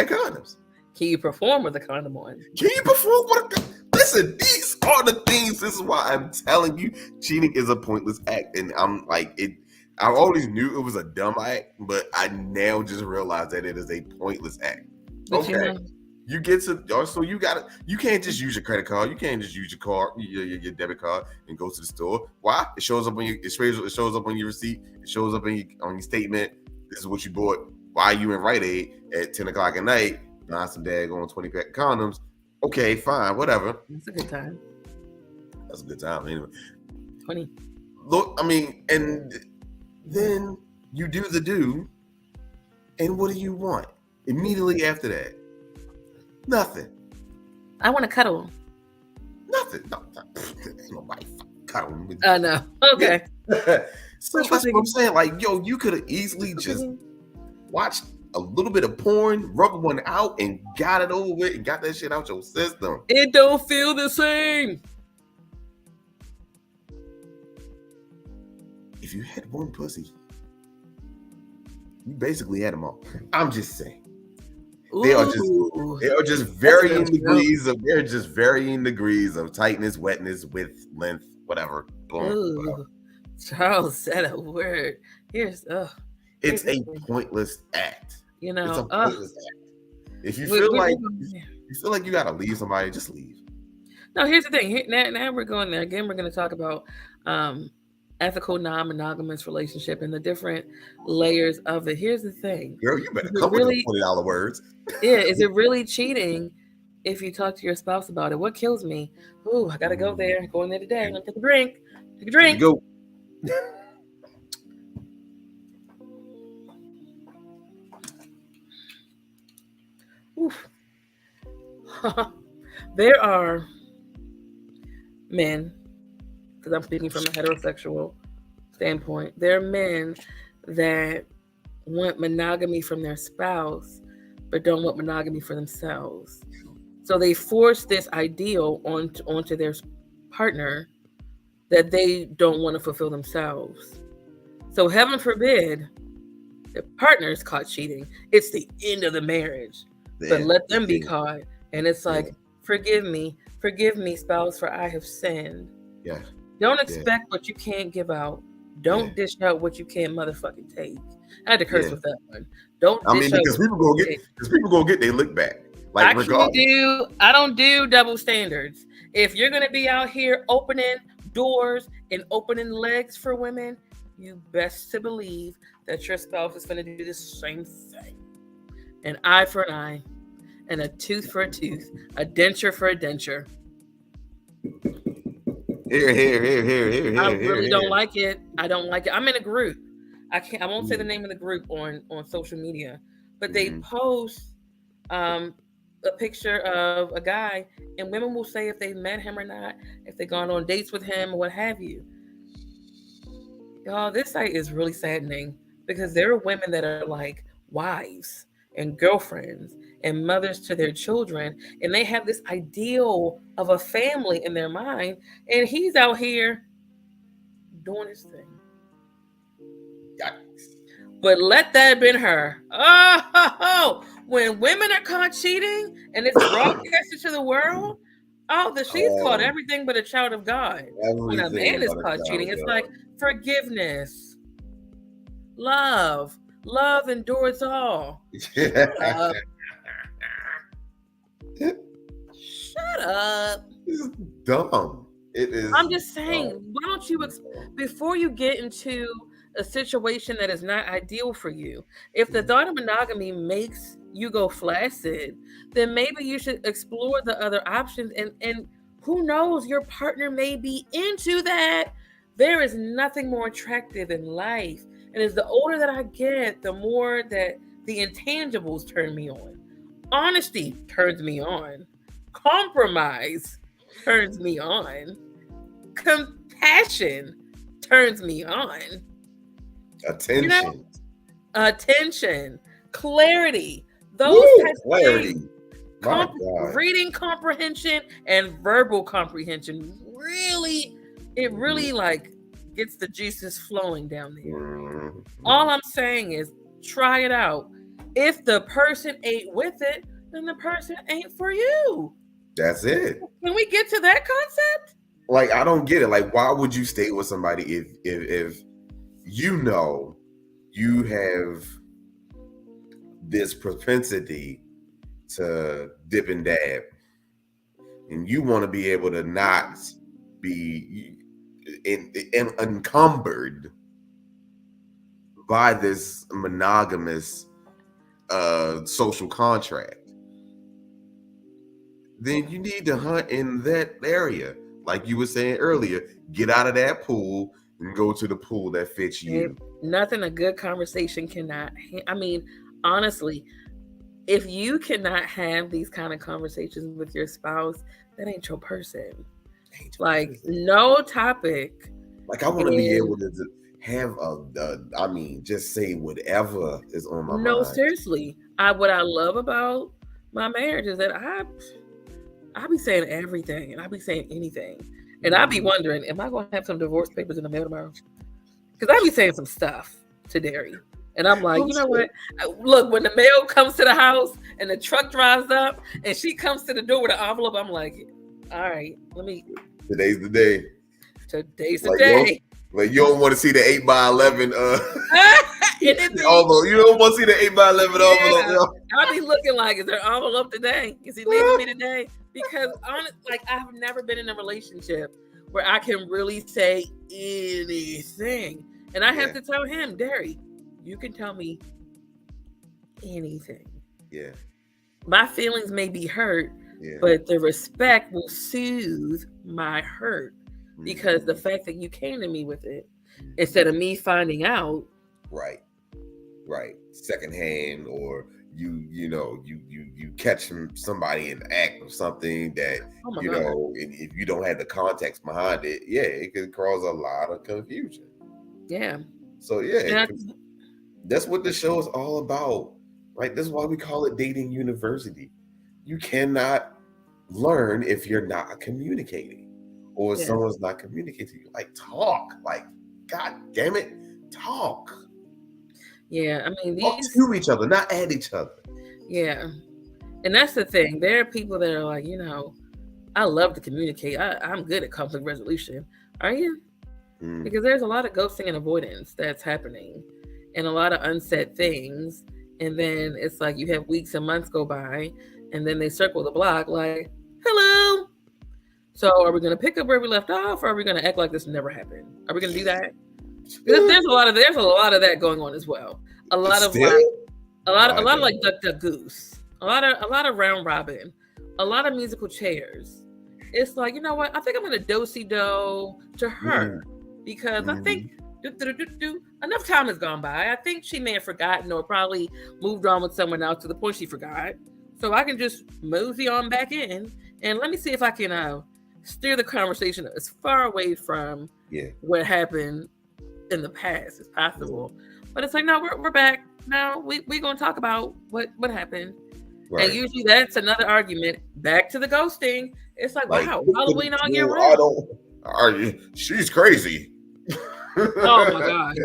condoms. Can you perform with a condom on? Can you perform with a? Listen, these are the things. This is why I'm telling you, cheating is a pointless act, and I'm like it. I always knew it was a dumb act, but I now just realized that it is a pointless act. But okay. You get to, so you can't just use your credit card. You can't just use your card, your debit card, and go to the store. Why? It shows up on your, it shows up on your receipt. It shows up on your statement. This is what you bought. Why you in Rite Aid at 10 o'clock at night? Buying some daggone 20-pack condoms. Okay, fine, whatever. That's a good time. That's a good time anyway. 20. Look, I mean, and then you do the do, and what do you want immediately after that? Nothing. I want to cuddle. Nothing. No, ain't nobody cuddling with you. I know. Okay. So that's what I'm saying. Like, yo, you could have easily just watched a little bit of porn, rubbed one out, and got it over with, and got that shit out your system. It don't feel the same. If you had one pussy, you basically had them all. I'm just saying. They are just varying degrees of tightness, wetness, width, length, whatever. Boom, whatever. Charles said a word. It's a pointless act. It's a pointless act. If you feel like you gotta leave somebody, just leave. No, here's the thing. Now we're going there again. We're going to talk about ethical non-monogamous relationship and the different layers of it. Here's the thing. Girl, you better come with the $20 words. Yeah, is it really cheating if you talk to your spouse about it? What kills me? Ooh, I gotta go there. Going there today. I'm gonna take a drink. Take a drink. Go. Oof. There are men, because I'm speaking from a heterosexual standpoint, there are men that want monogamy from their spouse, but don't want monogamy for themselves. So they force this ideal onto their partner that they don't want to fulfill themselves. So heaven forbid the partner is caught cheating. It's the end of the marriage. But Yeah, let them it's be it. caught. And it's Yeah, like, forgive me, spouse, for I have sinned. yeah, Don't yeah, expect what you can't give out. yeah, Don't dish out what you can't motherfucking take. I had to curse yeah. with that one. Don't I mean, dish out because what people you gonna can't get take. because people gonna get their lick back, like regardless. I don't do double standards. If you're gonna be out here opening doors and opening legs for women, you best to believe that your spouse is gonna do the same thing. An eye for an eye, and a tooth for a tooth, a denture for a denture. Here, here, here, here, here, I here, here, really don't here. like it. I don't like it. I'm in a group. I won't say the Mm-hmm. name of the group on social media, but they Mm-hmm. post um a picture of a guy, and women will say if they met him or not, if they've gone on dates with him or what have you. Y'all, this site is really saddening because there are women that are like wives and girlfriends and mothers to their children, and they have this ideal of a family in their mind, and he's out here doing his thing. Yikes. But let that have been her. Oh, when women are caught cheating and it's broadcasted to the world, oh, that she's called Oh, everything but a child of God. When a man everything is but a caught cheating, child it's of like forgiveness, love, love endures all. Shut God. up, shut up. It's dumb. It I'm is just saying, dumb. why don't you, before you get into a situation that is not ideal for you, if the thought of monogamy makes you go flaccid, then maybe you should explore the other options. And who knows, your partner may be into that. There is nothing more attractive in life. And as the older that I get, the more that the intangibles turn me on. Honesty turns me on. Compromise turns me on. Compassion turns me on. You know, Attention. attention, clarity, those Woo! types of things. Clarity. My God. Reading comprehension and verbal comprehension really, it really like gets the juices flowing down there. Mhm. All I'm saying is try it out. If the person ain't with it, then the person ain't for you. That's it. Can we get to that concept? Like I don't get it. Like, why would you stay with somebody if you know you have this propensity to dip and dab, and you want to be able to not be encumbered by this monogamous social contract, then you need to hunt in that area. Like you were saying earlier, get out of that pool and go to the pool that fits If you. nothing a good conversation cannot. I mean, honestly, if you cannot have these kind of conversations with your spouse, that ain't your person. Ain't your Like person. no topic. Like I want to be And able to have I mean, just say whatever is on my no, mind. seriously, I what I love about my marriage is that I be saying everything and I be saying anything, and I be wondering, am I gonna have some divorce papers in the mail tomorrow? Because I be saying some stuff to Derry. And I'm like, Oh you know shit! what? Look, when the mail comes to the house and the truck drives up and she comes to the door with an envelope, I'm like, all right, let me. Today's the day. Today's the Like yo, day. like you don't want to see the 8x11 And it be, envelope. You don't want to see the 8x11 envelope, yeah. yo. I be looking like, is there an envelope today? Is he leaving me today? Because like I've never been in a relationship where I can really say anything. And I have Yeah, to tell him, Derry, you can tell me anything. yeah, My feelings may be hurt, yeah. but the respect will soothe my hurt because the Mhm. fact that you came to me with it instead of me finding out. Right, right. Secondhand, or you catch somebody in the act of something that Oh my God. and if you don't have the context behind it, yeah, it could cause a lot of confusion. Yeah. So yeah, And That's what the show is all about, right? That's why we call it dating university. You cannot learn if you're not communicating, or if Yeah. someone's not communicating to you. Like, talk. Like, God damn it, talk. Yeah. I mean, Talk these, to each other, not at each other. yeah. And that's the thing. There are people that are like, I love to communicate. I'm good at conflict resolution. Are you? Mm. Because there's a lot of ghosting and avoidance that's happening and a lot of unsaid things. And then it's like you have weeks and months go by and then they circle the block like, hello. So are we going to pick up where we left off, or are we going to act like this never happened? Are we going to do that? Because there's a lot of that going on as well. A lot of Still? like a My lot of God. like duck duck goose. A lot of round robin. A lot of musical chairs. It's like, you know what? I think I'm going to do to her because I think enough time has gone by. I think she may have forgotten or probably moved on with someone else to the point she forgot. So I can just mosey on back in and let me see if I can steer the conversation as far away from what happened in the past as possible. But it's like, no, we're back. No, we're going to talk about what happened. Right. And usually that's another argument. Back to the ghosting. It's like wow, Halloween all year round. She's crazy. Oh my God.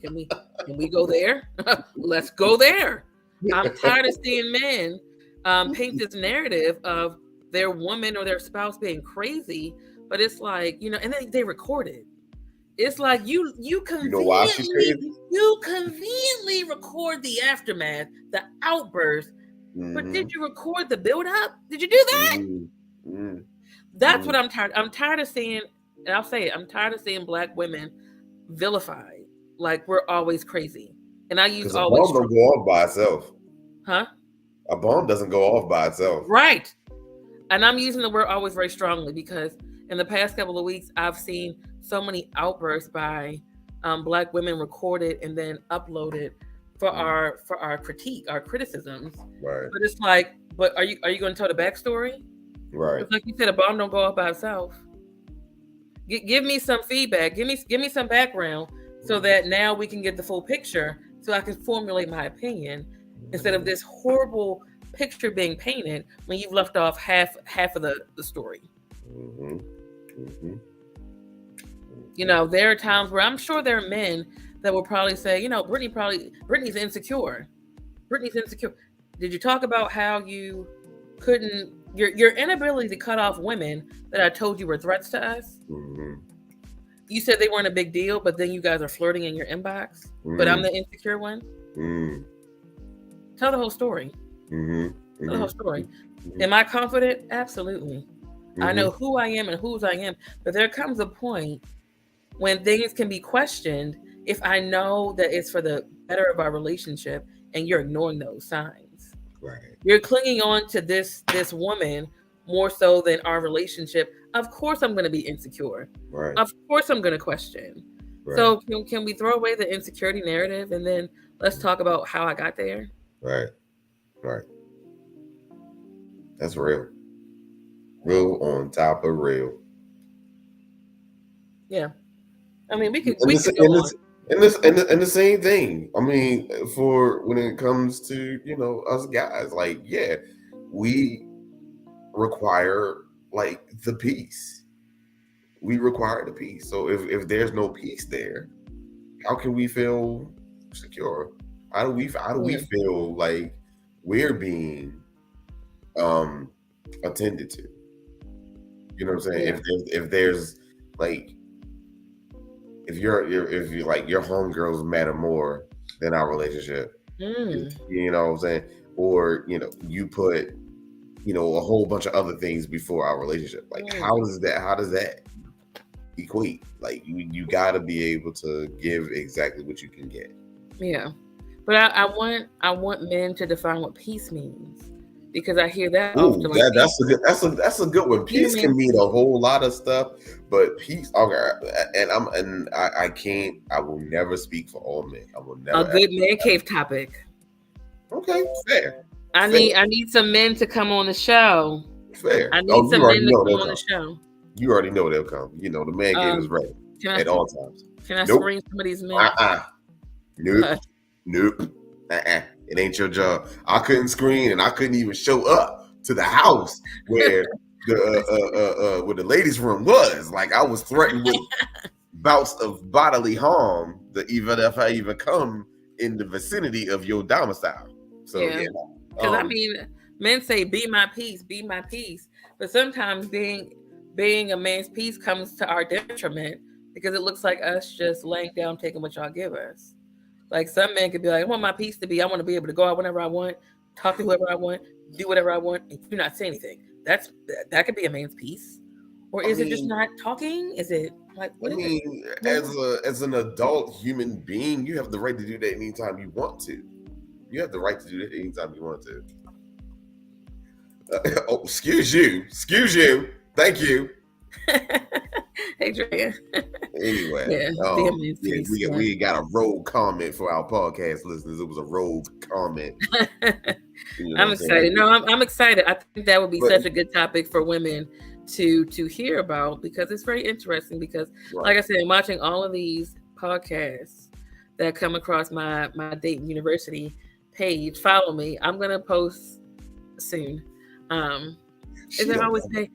Can we go there? Let's go there. I'm tired of seeing men paint this narrative of their woman or their spouse being crazy, but it's like, and then they record it. It's like you conveniently record the aftermath, the outburst, but did you record the build up? Did you do that? That's what I'm tired. I'm tired of seeing, and I'll say it, I'm tired of seeing Black women vilified like we're always crazy. And I use always. A bomb don't go off by itself. Huh? A bomb doesn't go off by itself. Right. And I'm using the word always very strongly because in the past couple of weeks, I've seen so many outbursts by Black women recorded and then uploaded for our critique, our criticisms. Right. But it's like, but are you going to tell the backstory? Right. It's like you said, a bomb don't go off by itself. Give me some feedback. Give me some background so that now we can get the full picture so I can formulate my opinion instead of this horrible picture being painted when you've left off half of the story. There are times where I'm sure there are men that will probably say, Brittany's insecure. Brittany's insecure. Did you talk about how you couldn't, your inability to cut off women that I told you were threats to us? You said they weren't a big deal, but then you guys are flirting in your inbox, but I'm the insecure one? Tell the whole story. Tell the whole story. Am I confident? Absolutely. I know who I am and whose I am, but there comes a point when things can be questioned if I know that it's for the better of our relationship and you're ignoring those signs. Right. You're clinging on to this woman more so than our relationship. Of course I'm going to be insecure. Right. Of course I'm going to question. Right. So can we throw away the insecurity narrative and then let's talk about how I got there? Right. That's real. Real on top of real. Yeah. I mean, we could and the same thing. I mean, for when it comes to, us guys, like, yeah, we require like the peace. We require the peace. So if there's no peace there, how can we feel secure? How do we feel like we're being attended to? You know what I'm saying? Yeah. If there's like, if you're like your homegirls matter more than our relationship, you know what I'm saying? Or you put a whole bunch of other things before our relationship. Like how does that equate? Like you got to be able to give exactly what you can get. Yeah, but I want men to define what peace means. Because I hear that often. Like, that's a good one. Peace can mean a whole lot of stuff, but peace. Okay, I will never speak for all men. I will never. A good man cave topic. Okay, fair. I need some men to come on the show. Fair. I need some men to come on the show. You already know they'll come. The man game is ready at all times. Can I screen some of these men? Nope. Nope. It ain't your job. I couldn't screen and I couldn't even show up to the house where the ladies' room was. Like I was threatened with bouts of bodily harm even if I even come in the vicinity of your domicile. So Yeah. Because men say, "Be my peace, be my peace," but sometimes being a man's peace comes to our detriment because it looks like us just laying down, taking what y'all give us. Like some men could be like, "I want my peace to be. I want to be able to go out whenever I want, talk to whoever I want, do whatever I want, and you not say anything." That could be a man's peace, or I is it just mean, not talking? Is it like what is it? as an adult human being, you have the right to do that anytime you want to. You have the right to do that anytime you want to. Oh, excuse you. Thank you. Hey, Drea. Anyway, Yeah, be a man's peace. we got a rogue comment for our podcast listeners. It was a rogue comment. You know I'm what I'm saying? excited. No, I'm excited. I think that would be But- such a good topic for women to hear about because it's very interesting. Because, like I said, I'm watching all of these podcasts that come across my Dayton University page. Follow me. I'm gonna post soon. As I always say,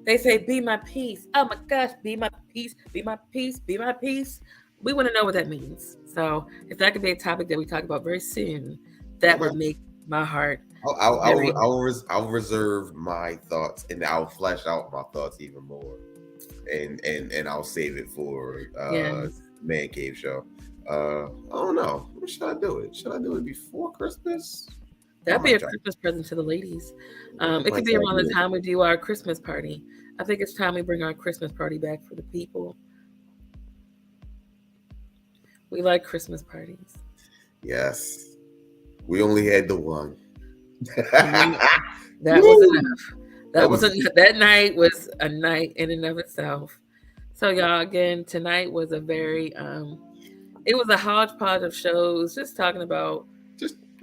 they say, "Be my peace." Oh my gosh, be my peace, be my peace, be my peace. We want to know what that means. So, if that could be a topic that we talk about very soon, that would make my heart. I'll reserve my thoughts and I'll flesh out my thoughts even more, and I'll save it for Man Cave Show. I don't know. When should I do it? Should I do it before Christmas? That'd be a Christmas present to the ladies. It could be around the time we do our Christmas party. I think it's time we bring our Christmas party back for the people. We like Christmas parties. Yes. We only had the one. That was enough. That night was a night in and of itself. So y'all, again, tonight was a very it was a hodgepodge of shows just talking about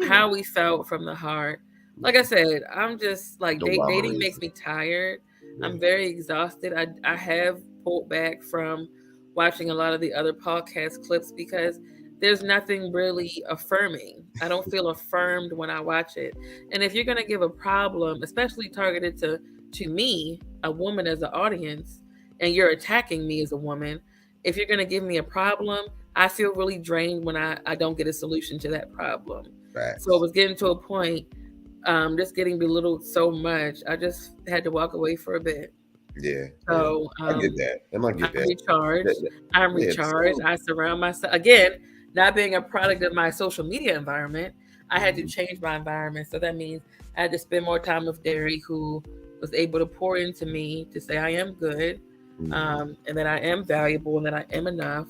how we felt from the heart. Like I said, I'm just like dating makes me tired. I'm very exhausted. I have pulled back from watching a lot of the other podcast clips because there's nothing really affirming. I don't feel affirmed when I watch it. And if you're going to give a problem, especially targeted to me, a woman as an audience, and you're attacking me as a woman, if you're going to give me a problem, I feel really drained when I don't get a solution to that problem. Right. So it was getting to a point, just getting belittled so much, I just had to walk away for a bit. Yeah. So I get that. I'm recharged. I surround myself again, not being a product of my social media environment. I had to change my environment. So that means I had to spend more time with Derry, who was able to pour into me to say I am good, and that I am valuable and that I am enough.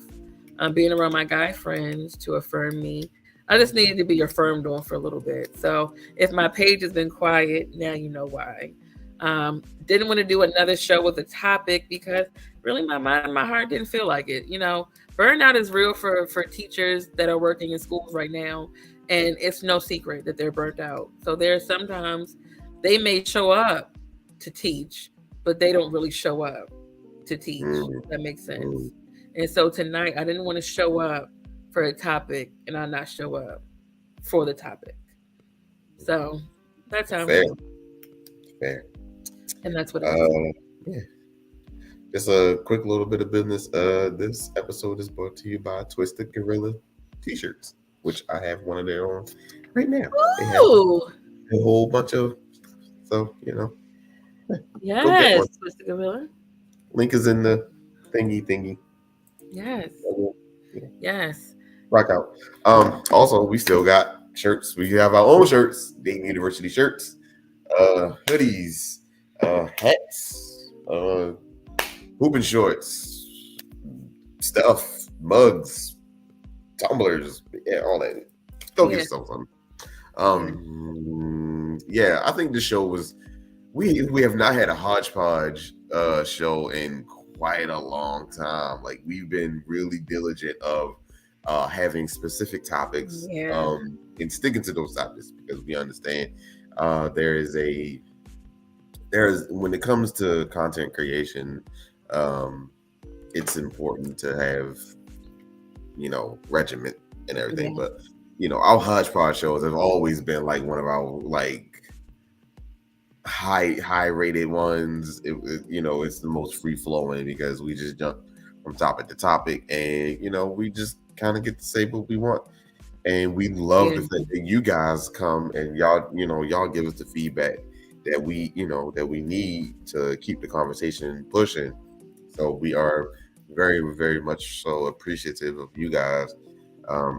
Being around my guy friends to affirm me. I just needed to be affirmed on for a little bit. So if my page has been quiet, now you know why. Didn't want to do another show with a topic because really my mind and my heart didn't feel like it. You know, burnout is real for teachers that are working in schools right now. And it's no secret that they're burnt out. So there's sometimes they may show up to teach, but they don't really show up to teach. If that makes sense. And so tonight I didn't want to show up for a topic and I not show up for the topic. So that's how Fair. And that's what it is. Yeah. Just a quick little bit of business. This episode is brought to you by Twisted Gorilla T-shirts, which I have one of their on right now. They have a whole bunch of, so you know. Yes, Twisted Gorilla. Link is in the thingy. Yes. Yes. Rock out. Also, we still got shirts. We have our own shirts, Dayton University shirts, hoodies, hats, hooping shorts, stuff, mugs, tumblers, all that. Go get yourself some. I think the show was. We have not had a hodgepodge show in quite a long time. Like we've been really diligent of having specific topics and sticking to those topics because we understand there's when it comes to content creation, it's important to have regiment and everything. Yeah. But our Hodgepodge shows have always been like one of our like high rated ones. It's the most free flowing because we just jump from topic to topic, and we just kind of get to say what we want. And we love Yeah. the fact that you guys come and y'all give us the feedback that we need to keep the conversation pushing. So we are very, very much so appreciative of you guys,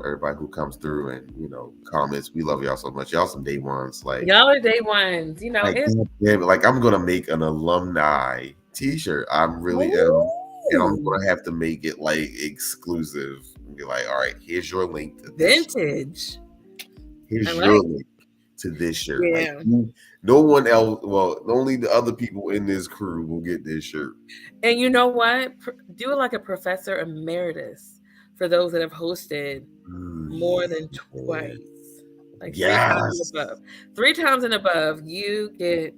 everybody who comes through and comments. We love y'all so much. Y'all some day ones. Y'all are day ones. Like, It's damn it, like I'm gonna make an alumni T-shirt. I'm really am, and I'm Ooh, gonna have to make it like exclusive. And be like, all right, here's your link to this. vintage. I Here's your like. link to this shirt. Like Yeah. no one else. Well, only the other people in this crew will get this shirt. And you know what? Do it like a professor emeritus for those that have hosted Ooh, more than yeah. twice, like three times and Yes. above. 3 times and above, you get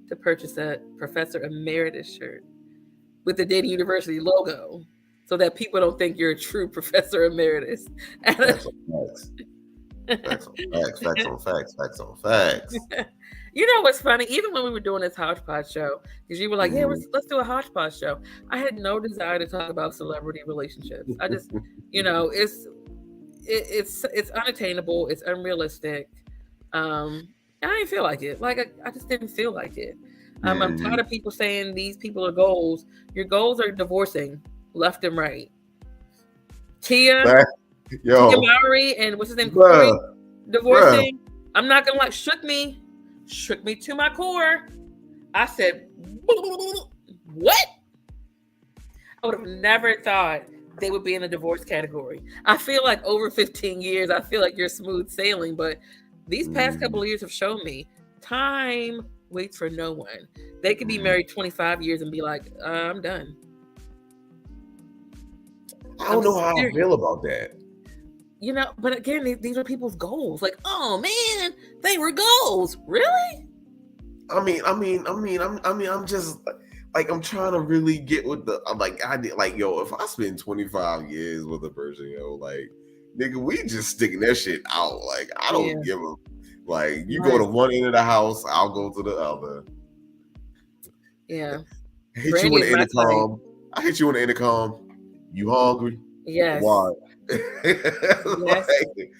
to purchase a professor emeritus shirt with the Data University logo, so that people don't think you're a true professor emeritus. Facts on facts. Facts on facts. Facts on facts. Facts on facts. You know what's funny? Even when we were doing this Hodgepodge show, because you were like, "Yeah, Mhm. let's do a Hodgepodge show," I had no desire to talk about celebrity relationships. I just, it's unattainable, it's unrealistic. Um, and I didn't feel like it. Like I just didn't feel like it. I'm tired Mhm. of people saying these people are goals. Your goals are divorcing left and right. Tia, Fact- Tia Yo, Mowry, and what's his name, bruh, Corey, bruh. divorcing. I'm not gonna lie, shook me to my core. I said, what? I would have never thought they would be in the divorce category. I feel like over 15 years, I feel like you're smooth sailing, but these past couple Mhm. of years have shown me time waits for no one. They could be Mhm. married 25 years and be like, I'm done. I I'm don't know how I serious. feel about that. But again, these are people's goals. Like, oh man, they were goals. Really? I'm just like I'm trying to really get with the like I did like yo. If I spend 25 years with a person, like nigga, we just sticking that shit out. Like I Yeah. don't give a like you go Right. to one end of the house, I'll go to the other. Yeah. I hit you Brandy on is the my type. intercom. I hit you on the intercom. You hungry? Yes. Why? Yes. Like,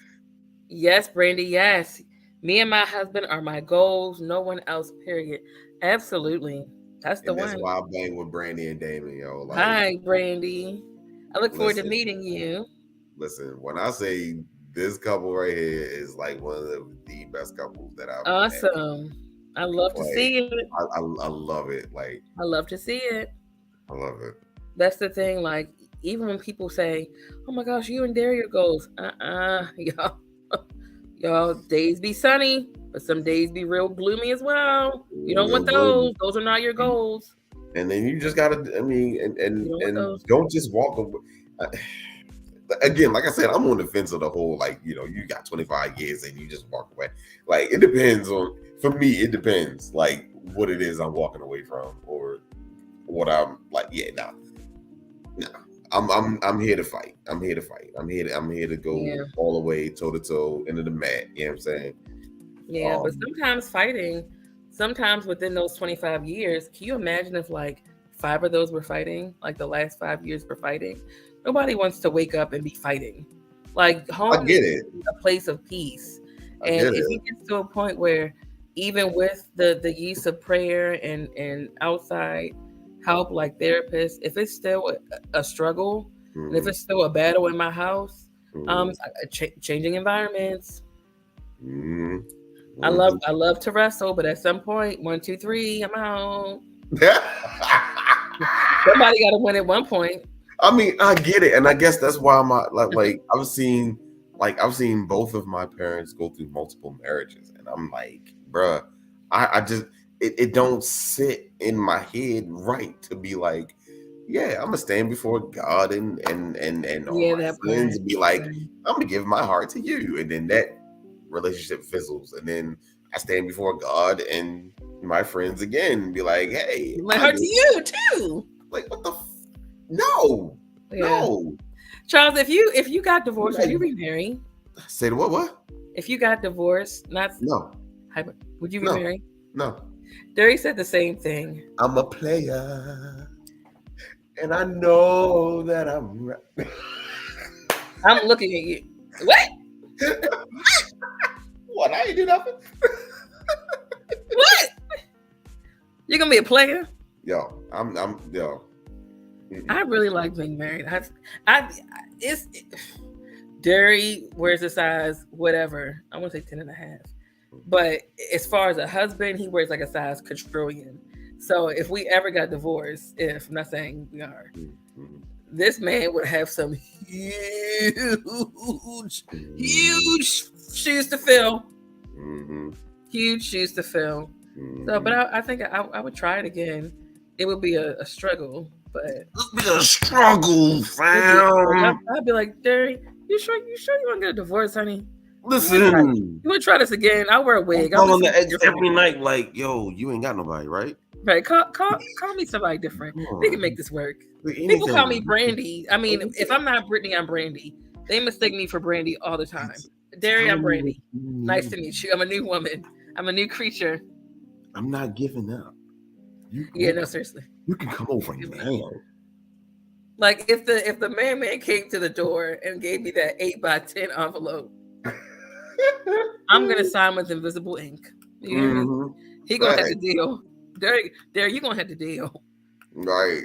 Yes, Brandy. Yes. Me and my husband are my goals. No one else, period. Absolutely. That's the and that's one. why I bang with Brandy and Damon, yo. Like, Hi, Brandy. I look forward to listen, meeting you. listen. When I say this couple right here is like one of the best couples that I've met. Awesome. I love to Like, see it. I love it. Like, I love to see it. I love it. That's the thing. Like, even when people say, oh my gosh, you and Daria goals. Y'all. Y'all, days be sunny, but some days be real gloomy as well. You don't Real want gloomy. those. Those are not your goals. And then you just gotta. I mean, and You and don't want and those. don't just walk away. Again, like I said, I'm on the fence of the whole like you got 25 years and you just walk away. Like it depends on. For me, it depends like what it is I'm walking away from or what I'm like. Yeah, nah. I'm here to fight. I'm here to fight. I'm here to go Yeah. all the way toe to toe into the mat. You know what I'm saying? Yeah, but sometimes within those 25 years, can you imagine if like 5 of those were fighting, like the last 5 years were fighting? Nobody wants to wake up and be fighting. Like I home get needs it. to be a place of peace. I And get if it. it gets to a point where even with the use of prayer and outside help like therapists, if it's still a struggle and if Mm-hmm. it's still a battle in my house, Mm-hmm. changing environments, Mm-hmm. I Mm-hmm. love to wrestle, but at some point, 1, 2, 3, I'm out. Somebody got to win at one point. I mean, I get it, and I guess that's why I'm like I've seen both of my parents go through multiple marriages, and I'm like, bruh, I just it don't sit in my head right to be like, yeah, I'm gonna stand before God and all Yeah, my that friends part. and be like, Right. I'm gonna give my heart to you, and then that relationship fizzles, and then I stand before God and my friends again and be like, hey, My I heart give to you too. like what the no, Yeah. no. Charles, if you got divorced, would you remarry? Say the what? If you got divorced, not No, would you no, remarry? no. Derry said the same thing. I'm a player, and I know that I'm right. I'm looking at you. What? What? I ain't do nothing. What? You're gonna be a player? Yo, I'm yo. I really like being married. It's Derry wears a size whatever. I want to say 10 and a half. But as far as a husband, he wears like a size quadrillion. So if we ever got divorced, if I'm not saying we are, this man would have some huge shoes to fill. Huge shoes to fill. So, but I think I would try it again. It would be a struggle, but it would be a struggle, fam. I'd be like, Derry, you sure you want to get a divorce, honey? Listen, you want to try this again? I'll wear a wig. I'm on the edge every night, like, yo, you ain't got nobody, right? Right, call me somebody different. We can make this work. People call me Brandy. I mean, if I'm not Brittany, I'm Brandy. They mistake me for Brandy all the time. Derry, I'm Brandy. Nice to meet you. I'm a new woman. I'm a new creature. I'm not giving up. No, seriously. You can come over now. Like if the man came to the door and gave me that 8x10 envelope, I'm gonna sign with invisible ink. You hear me? He gonna have to deal. Derry, you gonna have to deal. Right.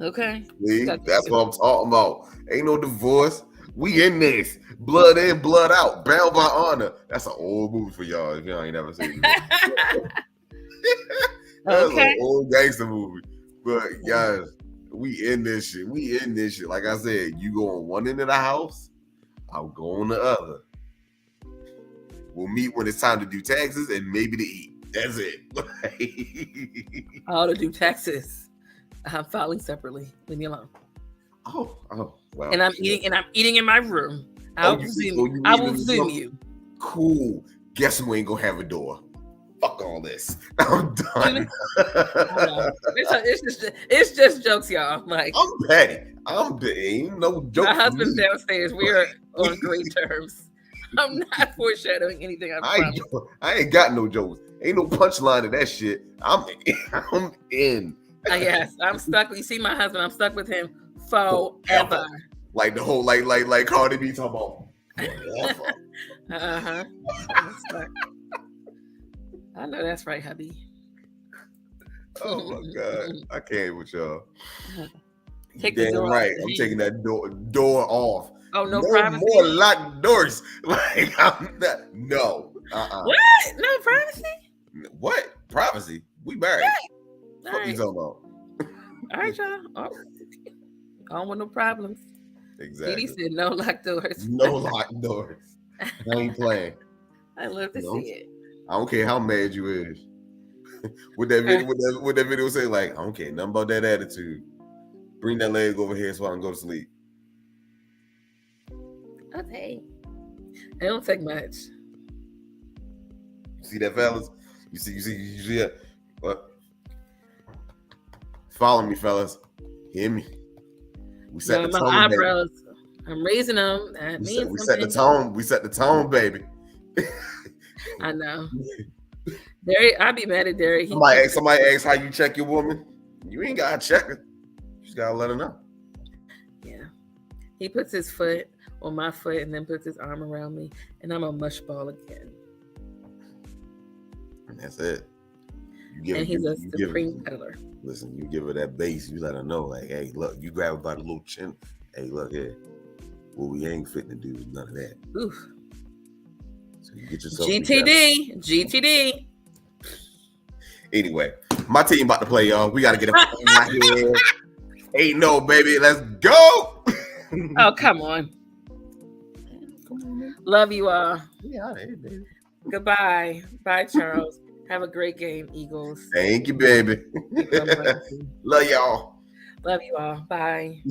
Okay. See, that's what I'm talking about. Ain't no divorce. We in this. Blood in, blood out. Bound by honor. That's an old movie for y'all if y'all ain't never seen it. That's an old gangster movie. But guys, we in this shit. Like I said, you go on one end of the house, I'll go on the other. We'll meet when it's time to do taxes and maybe to eat. That's it. I'll do taxes. I'm filing separately. Leave me alone. Oh, wow. And I'm eating in my room. I will Zoom you. Cool. Guess who ain't gonna have a door? Fuck all this. I'm done. It's just jokes, y'all. Like I'm petty. Ain't no joke. My husband's downstairs. We are on great terms. I'm not foreshadowing anything. I ain't got no jokes. Ain't no punchline to that shit. I'm in. Yes, I'm stuck. You see my husband, I'm stuck with him forever. Like the whole like Cardi B talking about forever. I know that's right, hubby. Oh my God. I can't with y'all. Take the door right. I'm taking that door off. Oh, no privacy. More locked doors. Like I'm not. No. What? No privacy? What? Privacy? We married. What What you talking about? All right, y'all. I don't want no problems. Exactly. He said no locked doors. No locked doors. I ain't playing. I love to see it. I don't care how mad you is. With that video, with that video say like, I don't care nothing about that attitude. Bring that leg over here so I can go to sleep. Okay. It don't take much. You see that, fellas? You see that? What? Follow me, fellas. Hear me. We set the tone, eyebrows. Baby. I'm raising them. We set the tone. We set the tone, baby. I know. Derry, I'd be mad at Derry. Somebody asks how you check your woman. You ain't gotta check her. You just gotta let her know. Yeah. He puts his foot on my foot and then puts his arm around me, and I'm a mush ball again. And that's it. He's a supreme cuddler. Listen, you give her that base, you let her know, like, hey, look, you grab her by the little chin. Hey, look here. What we ain't fitting to do is none of that. Oof. So you get yourself GTD. Anyway, my team about to play, y'all. We gotta get a out here. 8-0, baby. Let's go. Oh, come on. Love you all. Yeah, baby. Goodbye. Bye, Charles. Have a great game, Eagles. Thank you, baby. Love y'all. Love you all. Bye.